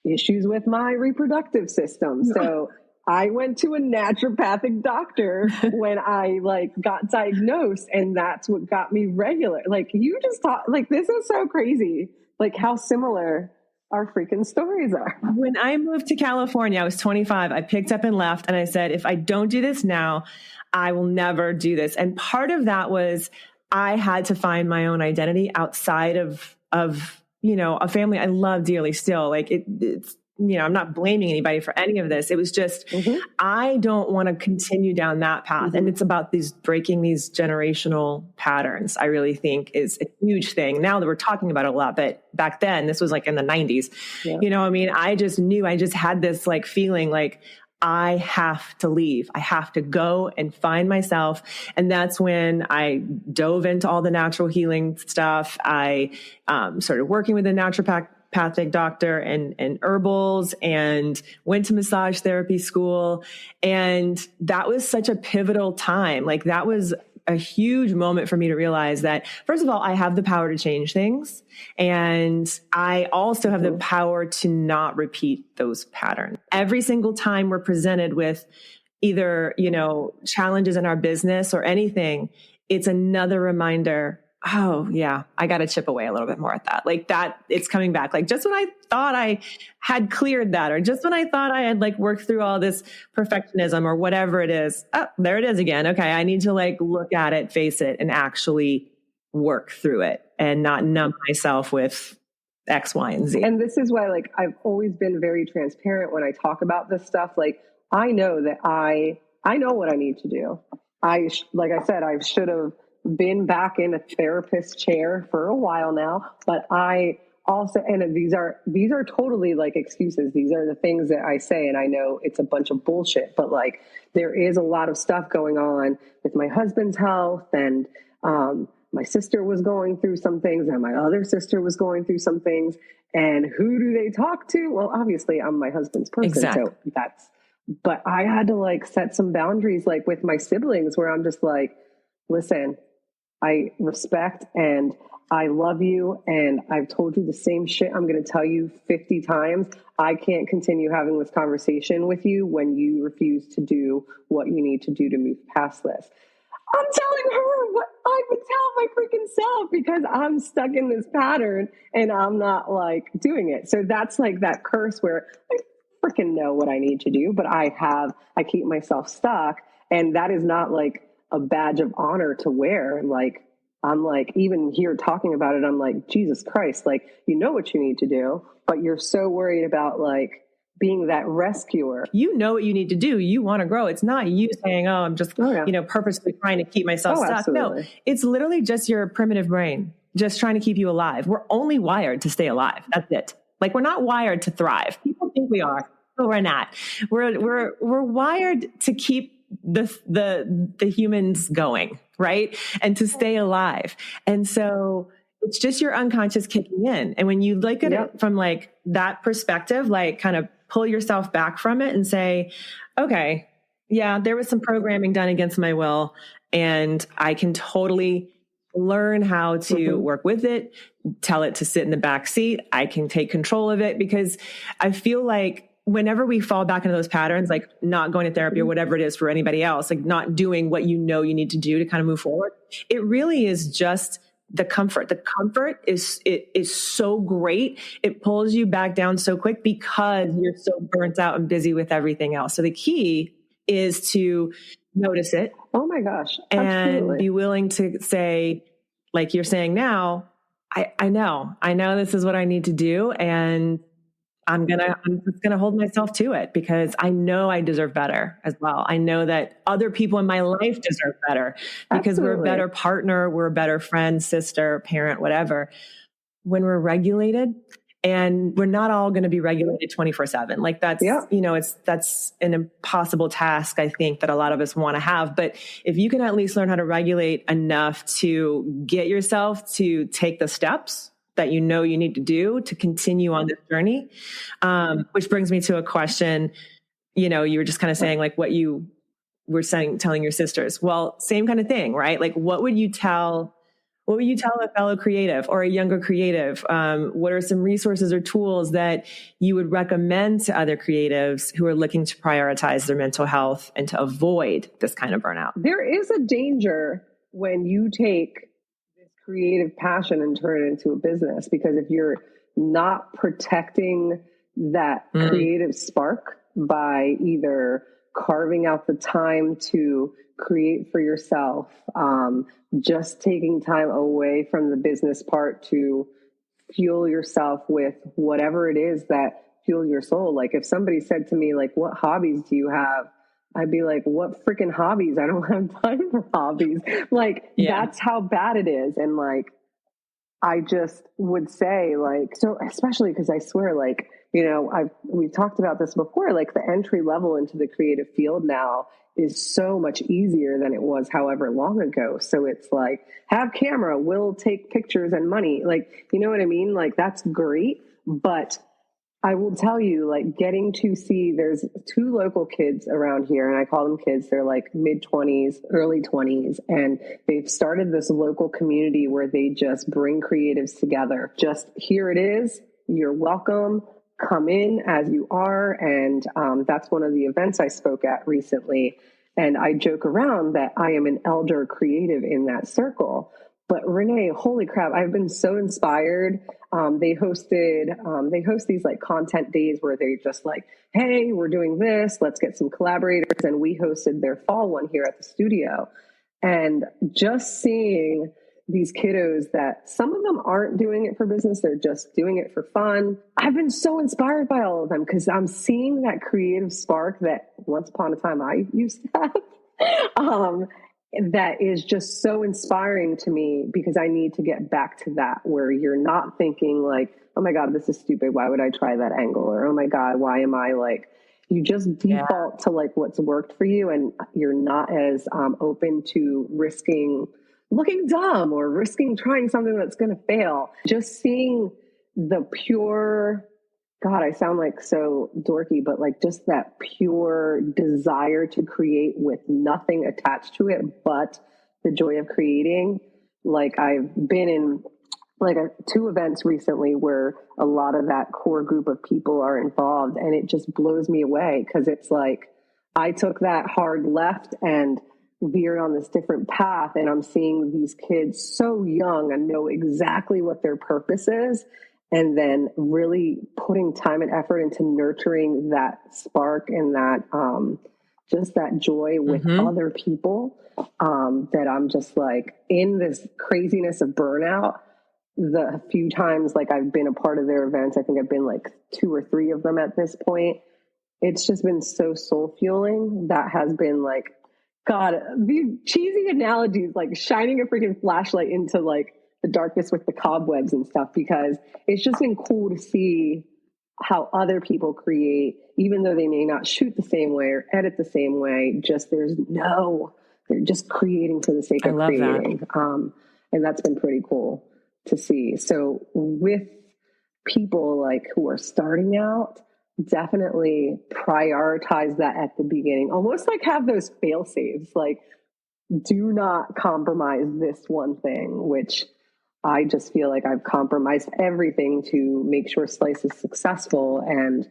[SPEAKER 1] issues with my reproductive system. So I went to a naturopathic doctor when I got diagnosed, and that's what got me regular. Like, you just thought, like, this is so crazy, like how similar our freaking stories are.
[SPEAKER 2] When I moved to California, I was 25. I picked up and left, and I said, if I don't do this now, I will never do this. And part of that was I had to find my own identity outside of a family I love dearly still. Like, it's, I'm not blaming anybody for any of this. It was just, I don't want to continue down that path. And it's about breaking these generational patterns, I really think is a huge thing. Now that we're talking about it a lot, but back then, this was like in the 90s, I just knew, I just had this like feeling like, I have to leave. I have to go and find myself. And that's when I dove into all the natural healing stuff. I started working with a naturopathic doctor and herbals, and went to massage therapy school. And that was such a pivotal time. Like, that was a huge moment for me to realize that, first of all, I have the power to change things. And I also have the power to not repeat those patterns. Every single time we're presented with either, challenges in our business or anything, it's another reminder, oh yeah, I got to chip away a little bit more at that. Like, that it's coming back. Like, just when I thought I had cleared that, or just when I thought I had like worked through all this perfectionism or whatever it is, oh, there it is again. Okay. I need to like look at it, face it, and actually work through it, and not numb myself with X, Y, and Z.
[SPEAKER 1] And this is why, like, I've always been very transparent when I talk about this stuff. Like, I know that I know what I need to do. Like I said, I should have been back in a therapist chair for a while now, but I also, and these are totally like excuses. These are the things that I say, and I know it's a bunch of bullshit, but like there is a lot of stuff going on with my husband's health, and my sister was going through some things, and my other sister was going through some things. And who do they talk to? Well, obviously I'm my husband's person.
[SPEAKER 2] Exactly.
[SPEAKER 1] So but I had to like set some boundaries, like with my siblings, where I'm just like, listen, I respect and I love you, and I've told you the same shit I'm going to tell you 50 times. I can't continue having this conversation with you when you refuse to do what you need to do to move past this. I'm telling her what I would tell my freaking self, because I'm stuck in this pattern and I'm not like doing it. So that's like that curse where I freaking know what I need to do, but I keep myself stuck. And that is not like a badge of honor to wear. Like, I'm like, even here talking about it, I'm like, Jesus Christ, like, you know what you need to do, but you're so worried about like being that rescuer.
[SPEAKER 2] You know what you need to do. You want to grow. It's not you saying, oh, I'm just, purposely trying to keep myself stuck.
[SPEAKER 1] Absolutely.
[SPEAKER 2] No, it's literally just your primitive brain just trying to keep you alive. We're only wired to stay alive. That's it. Like, we're not wired to thrive. People think we are, but we're not. We're wired to keep the humans going, right? And to stay alive. And so it's just your unconscious kicking in. And when you look at it from like that perspective, like kind of pull yourself back from it and say, okay, yeah, there was some programming done against my will, and I can totally learn how to work with it, tell it to sit in the back seat. I can take control of it, because I feel like whenever we fall back into those patterns, like not going to therapy or whatever it is for anybody else, like not doing what you know you need to do to kind of move forward, it really is just the comfort. The comfort is so great. It pulls you back down so quick because you're so burnt out and busy with everything else. So the key is to notice it.
[SPEAKER 1] Oh my gosh.
[SPEAKER 2] And
[SPEAKER 1] Absolutely.
[SPEAKER 2] be willing to say, like you're saying now, I know this is what I need to do. And I'm just going to hold myself to it, because I know I deserve better as well. I know that other people in my life deserve better, because we're a better partner. We're a better friend, sister, parent, whatever, when we're regulated. And we're not all going to be regulated 24/7. Like that's, that's an impossible task, I think, that a lot of us want to have. But if you can at least learn how to regulate enough to get yourself to take the steps that you know you need to do to continue on this journey. Which brings me to a question. You were just kind of saying like what you were telling your sisters. Well, same kind of thing, right? Like what would you tell a fellow creative or a younger creative? What are some resources or tools that you would recommend to other creatives who are looking to prioritize their mental health and to avoid this kind of burnout?
[SPEAKER 1] There is a danger when you take creative passion and turn it into a business, because if you're not protecting that creative spark by either carving out the time to create for yourself, just taking time away from the business part to fuel yourself with whatever it is that fuel your soul. Like if somebody said to me, like, what hobbies do you have? I'd be like, what freaking hobbies? I don't have time for hobbies. Like, that's how bad it is. And like, I just would say like, so especially because I swear, like, we've talked about this before, like the entry level into the creative field now is so much easier than it was however long ago. So it's like, have camera, we'll take pictures and money. Like, you know what I mean? Like, that's great. But I will tell you, like, getting to see, there's 2 local kids around here, and I call them kids. They're like mid-20s, early 20s, and they've started this local community where they just bring creatives together. Just here it is. You're welcome. Come in as you are. And that's one of the events I spoke at recently. And I joke around that I am an elder creative in that circle. But Renee, holy crap, I've been so inspired. They host these like content days where they're just like, hey, we're doing this, let's get some collaborators. And we hosted their fall one here at the studio. And just seeing these kiddos that some of them aren't doing it for business, they're just doing it for fun. I've been so inspired by all of them, because I'm seeing that creative spark that once upon a time I used to have. That is just so inspiring to me, because I need to get back to that, where you're not thinking like, oh my God, this is stupid. Why would I try that angle? Or, oh my God, why am I like, you just default to like what's worked for you. And you're not as open to risking looking dumb or risking trying something that's going to fail. Just seeing the pure, God, I sound like so dorky, but like just that pure desire to create with nothing attached to it, but the joy of creating. Like I've been in like two events recently where a lot of that core group of people are involved, and it just blows me away because it's like I took that hard left and veered on this different path, and I'm seeing these kids so young and know exactly what their purpose is, and then really putting time and effort into nurturing that spark and that just that joy with other people, that I'm just like in this craziness of burnout. The few times like I've been a part of their events, I think I've been like 2 or 3 of them at this point. It's just been so soul fueling. That has been like, God, these cheesy analogies, like shining a freaking flashlight into like the darkness with the cobwebs and stuff, because it's just been cool to see how other people create, even though they may not shoot the same way or edit the same way. Just they're just creating for the sake of creating. And that's been pretty cool to see. So with people like who are starting out, definitely prioritize that at the beginning. Almost like have those fail saves, like do not compromise this one thing, which I just feel like I've compromised everything to make sure Slice is successful. And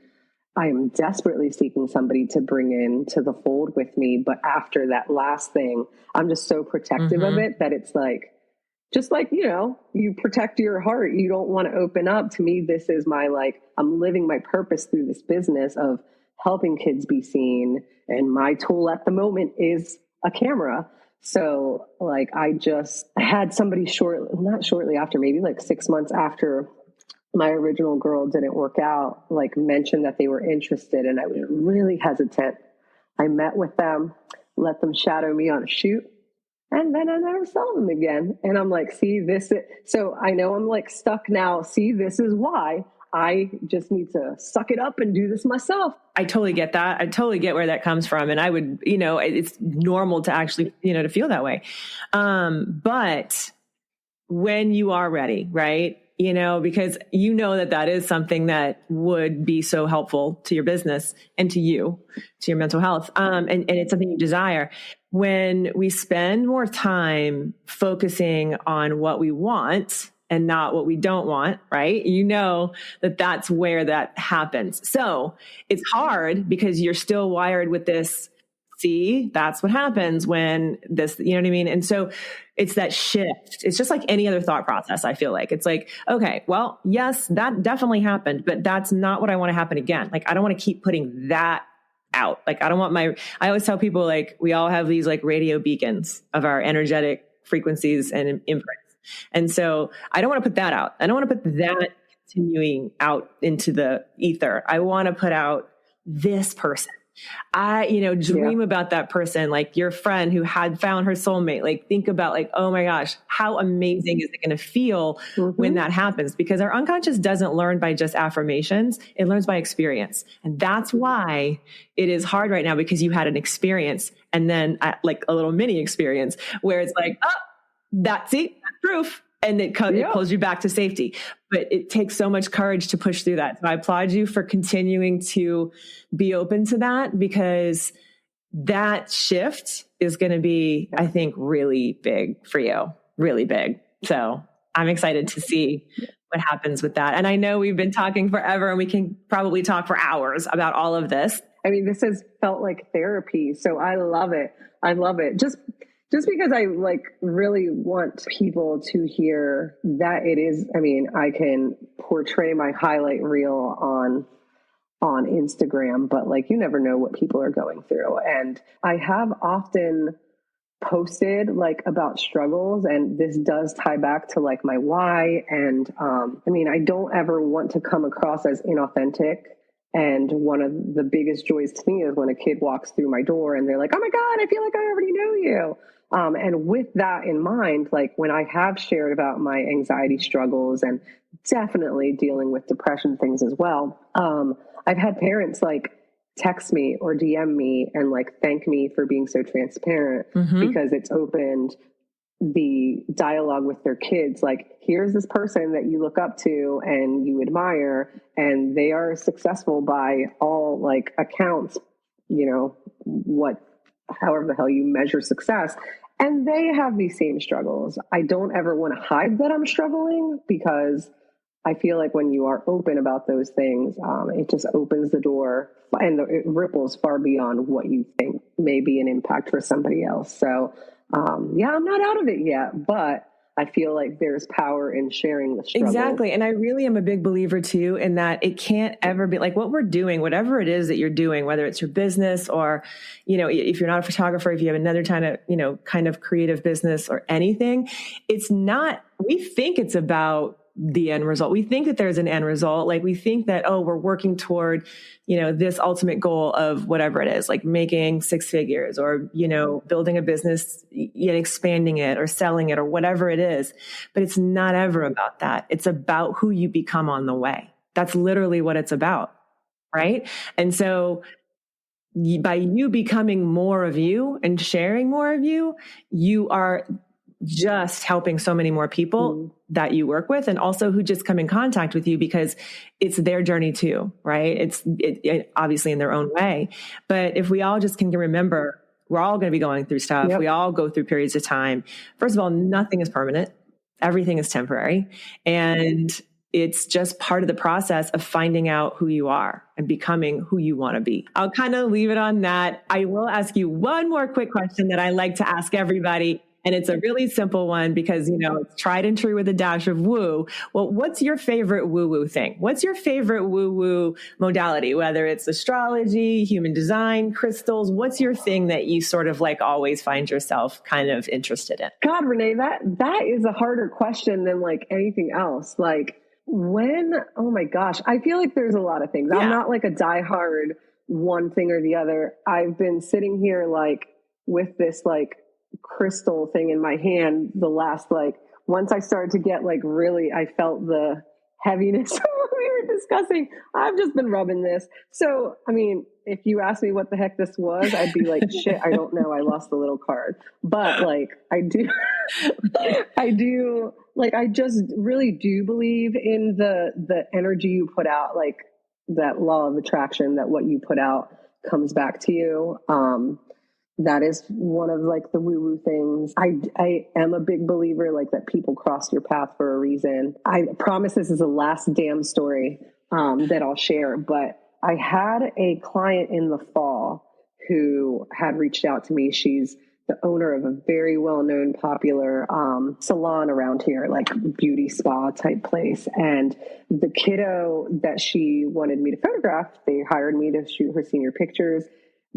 [SPEAKER 1] I am desperately seeking somebody to bring in to the fold with me. But after that last thing, I'm just so protective of it that it's like, just like, you know, you protect your heart. You don't want to open up. To me, this is my, like, I'm living my purpose through this business of helping kids be seen. And my tool at the moment is a camera. So like, I had somebody not shortly after, maybe like 6 months after my original girl didn't work out, like mention that they were interested. And I was really hesitant. I met with them, let them shadow me on a shoot. And then I never saw them again. And I'm like, see, so I know I'm like stuck now. See, this is why I just need to suck it up and do this myself.
[SPEAKER 2] I totally get that. I totally get where that comes from. And I would, it's normal to actually, to feel that way. But when you are ready, right? Because that is something that would be so helpful to your business and to you, to your mental health. And it's something you desire. When we spend more time focusing on what we want and not what we don't want, right? That's where that happens. So it's hard because you're still wired with this. See, that's what happens when this, you know what I mean? And so it's that shift. It's just like any other thought process. I feel like it's like, okay, well, yes, that definitely happened, but that's not what I want to happen again. Like, I don't want to keep putting that out. Like, I don't want I always tell people, like, we all have these like radio beacons of our energetic frequencies and imprints. And so I don't want to put that out. I don't want to put that continuing out into the ether. I want to put out this person. I, dream about that person, like your friend who had found her soulmate. Like, think about like, oh my gosh, how amazing is it going to feel when that happens? Because our unconscious doesn't learn by just affirmations. It learns by experience. And that's why it is hard right now, because you had an experience and then like a little mini experience where it's like, oh, that's proof. And it pulls you back to safety. But it takes so much courage to push through that. So I applaud you for continuing to be open to that, because that shift is going to be, I think, really big for you, really big. So I'm excited to see what happens with that. And I know we've been talking forever, and we can probably talk for hours about all of this.
[SPEAKER 1] I mean, this has felt like therapy. So I love it. I love it. Just because I like really want people to hear that it is, I mean, I can portray my highlight reel on Instagram, but like, you never know what people are going through. And I have often posted like about struggles, and this does tie back to like my why. And I mean, I don't ever want to come across as inauthentic. And one of the biggest joys to me is when a kid walks through my door and they're like, oh my God, I feel like I already know you. And with that in mind, like when I have shared about my anxiety struggles and definitely dealing with depression things as well, I've had parents like text me or DM me and like thank me for being so transparent because it's opened the dialogue with their kids. Like, here's this person that you look up to and you admire, and they are successful by all like accounts, you know, however the hell you measure success. And they have these same struggles. I don't ever want to hide that I'm struggling, because I feel like when you are open about those things, it just opens the door, and it ripples far beyond what you think may be an impact for somebody else. So, yeah, I'm not out of it yet, but I feel like there's power in sharing the struggle.
[SPEAKER 2] Exactly. And I really am a big believer too, in that it can't ever be like what we're doing, whatever it is that you're doing, whether it's your business or, you know, if you're not a photographer, if you have another kind of creative business or anything, it's not, we think it's about the end result. We think that there's an end result. Like we think that, oh, we're working toward, you know, this ultimate goal of whatever it is, like making 6 figures or, you know, building a business, yet expanding it or selling it or whatever it is. But it's not ever about that. It's about who you become on the way. That's literally what it's about. Right. And so by you becoming more of you and sharing more of you, you are just helping so many more people that you work with, and also who just come in contact with you, because it's their journey too, right? It's obviously in their own way. But if we all just can remember, we're all going to be going through stuff. Yep. We all go through periods of time. First of all, nothing is permanent. Everything is temporary. And it's just part of the process of finding out who you are and becoming who you want to be. I'll kind of leave it on that. I will ask you one more quick question that I like to ask everybody. And it's a really simple one because, you know, it's tried and true with a dash of woo. Well, what's your favorite woo-woo thing? What's your favorite woo-woo modality? Whether it's astrology, human design, crystals, what's your thing that you sort of like always find yourself kind of interested in?
[SPEAKER 1] God, Renee, that is a harder question than like anything else. Like oh my gosh, I feel like there's a lot of things. Yeah. I'm not like a diehard one thing or the other. I've been sitting here like with this like crystal thing in my hand the last, like, once I started to get like really, I felt the heaviness of what we were discussing. I've just been rubbing this. So, I mean, if you asked me what the heck this was, I'd be like, shit, I don't know. I lost the little card. But like, I just really do believe in the energy you put out, like that law of attraction, that what you put out comes back to you. That is one of like the woo-woo things. I am a big believer like that people cross your path for a reason. I promise this is the last damn story that I'll share, but I had a client in the fall who had reached out to me. She's the owner of a very well-known popular salon around here, like beauty spa type place. And the kiddo that she wanted me to photograph, they hired me to shoot her senior pictures.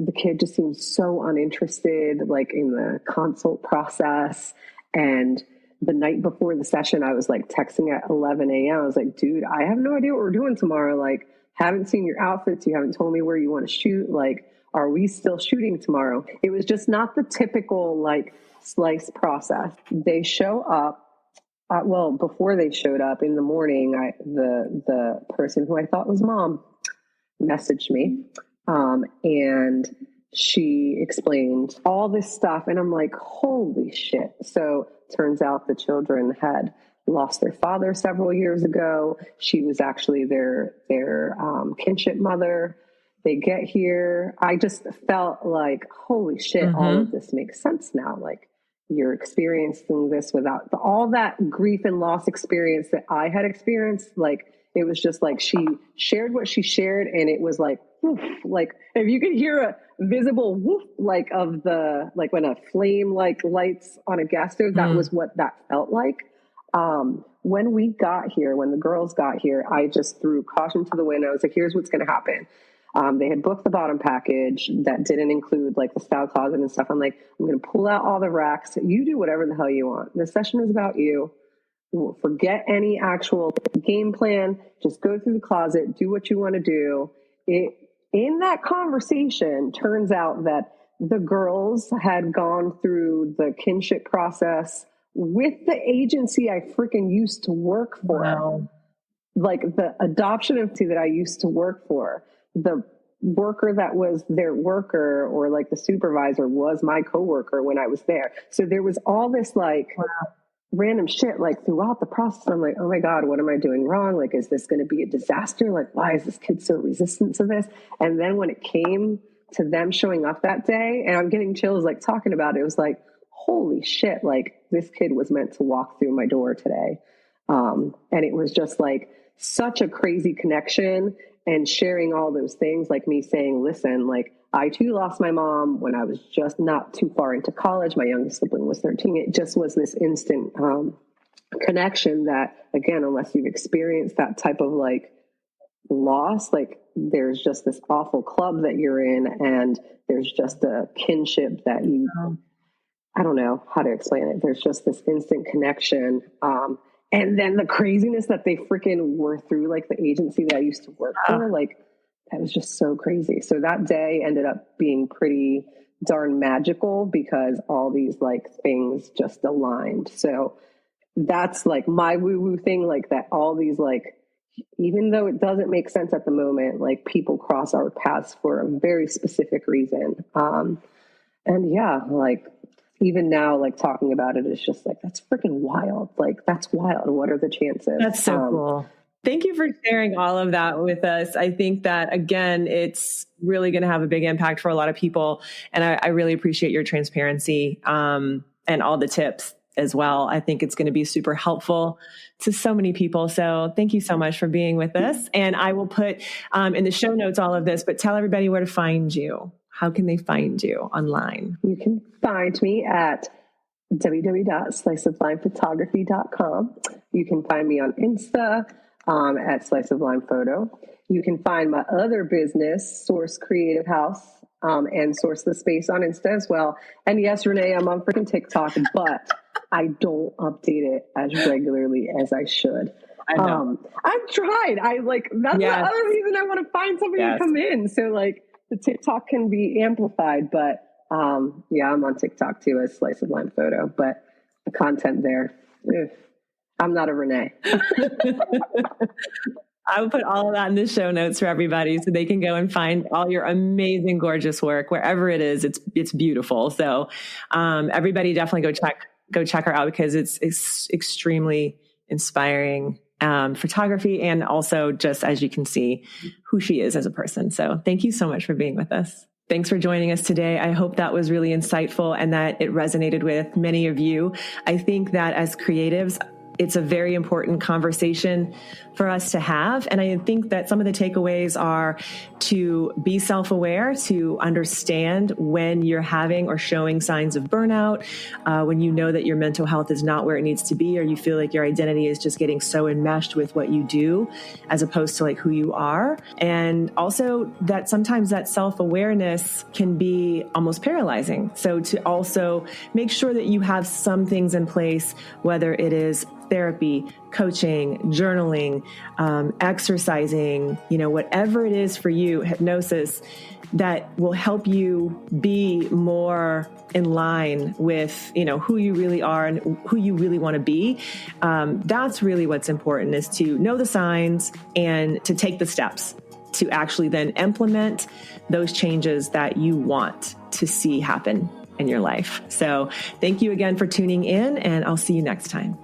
[SPEAKER 1] The kid just seemed so uninterested, like in the consult process. And the night before the session, I was like texting at 11 a.m. I was like, dude, I have no idea what we're doing tomorrow. Like, haven't seen your outfits. You haven't told me where you want to shoot. Like, are we still shooting tomorrow? It was just not the typical like slice process. They show up. Before they showed up in the morning, the person who I thought was mom messaged me. And she explained all this stuff, and I'm like, holy shit. So turns out the children had lost their father several years ago. She was actually their kinship mother. They get here. I just felt like, holy shit, all of this makes sense now. Like, you're experiencing this without all that grief and loss experience that I had experienced. Like, it was just like she shared what she shared, and it was like, woof, like if you could hear a visible woof, like of the, like when a flame like lights on a gas stove, that was what that felt like. When we got here, when the girls got here, I just threw caution to the wind. I was like, here's what's going to happen. They had booked the bottom package that didn't include like the style closet and stuff. I'm like, I'm going to pull out all the racks. You do whatever the hell you want. The session is about you. Forget any actual game plan. Just go through the closet, do what you want to do. In that conversation, turns out that the girls had gone through the kinship process with the agency I freaking used to work for.
[SPEAKER 2] Wow.
[SPEAKER 1] Like the adoption agency that I used to work for, the worker that was their worker or like the supervisor was my coworker when I was there. So there was all this like random shit like throughout the process. I'm like, oh my God, what am I doing wrong? Like, is this going to be a disaster? Like, why is this kid so resistant to this? And then when it came to them showing up that day, and I'm getting chills like talking about it, it was like, holy shit, like this kid was meant to walk through my door today. And it was just like such a crazy connection, and sharing all those things, like me saying, listen, like I too lost my mom when I was just not too far into college. My youngest sibling was 13. It just was this instant connection that, again, unless you've experienced that type of like loss, like there's just this awful club that you're in, and there's just a kinship that you, I don't know how to explain it. There's just this instant connection. And then the craziness that they freaking were through, like the agency that I used to work for, like that was just so crazy. So that day ended up being pretty darn magical because all these like things just aligned. So that's like my woo-woo thing, like that all these like, even though it doesn't make sense at the moment, like people cross our paths for a very specific reason. And yeah, like even now, like talking about it is just like, that's freaking wild. Like that's wild. What are the chances?
[SPEAKER 2] That's so cool. Thank you for sharing all of that with us. I think that, again, it's really going to have a big impact for a lot of people. And I really appreciate your transparency and all the tips as well. I think it's going to be super helpful to so many people. So thank you so much for being with us. And I will put in the show notes all of this, but tell everybody where to find you. How can they find you online?
[SPEAKER 1] You can find me at www.sliceoflimephotography.com. You can find me on Insta at Slice of Lime Photo. You can find my other business, Source Creative House, and Source the Space on Insta as well. And yes, Renee, I'm on freaking TikTok, but I don't update it as regularly as I should.
[SPEAKER 2] I know.
[SPEAKER 1] I've tried. That's the other reason I want to find somebody to come in. So like, the TikTok can be amplified, but I'm on TikTok too as Slice of Lime Photo, but the content there, I'm not a Renee.
[SPEAKER 2] I will put all of that in the show notes for everybody so they can go and find all your amazing, gorgeous work wherever it is. It's beautiful. So everybody definitely go check her out because it's extremely inspiring. Photography, and also just as you can see who she is as a person. So thank you so much for being with us. Thanks for joining us today. I hope that was really insightful and that it resonated with many of you. I think that as creatives, it's a very important conversation for us to have. And I think that some of the takeaways are to be self-aware, to understand when you're having or showing signs of burnout, when you know that your mental health is not where it needs to be, or you feel like your identity is just getting so enmeshed with what you do as opposed to like who you are. And also that sometimes that self-awareness can be almost paralyzing. So to also make sure that you have some things in place, whether it is therapy, coaching, journaling, exercising, whatever it is for you, hypnosis, that will help you be more in line with, who you really are and who you really want to be. That's really what's important, is to know the signs and to take the steps to actually then implement those changes that you want to see happen in your life. So thank you again for tuning in, and I'll see you next time.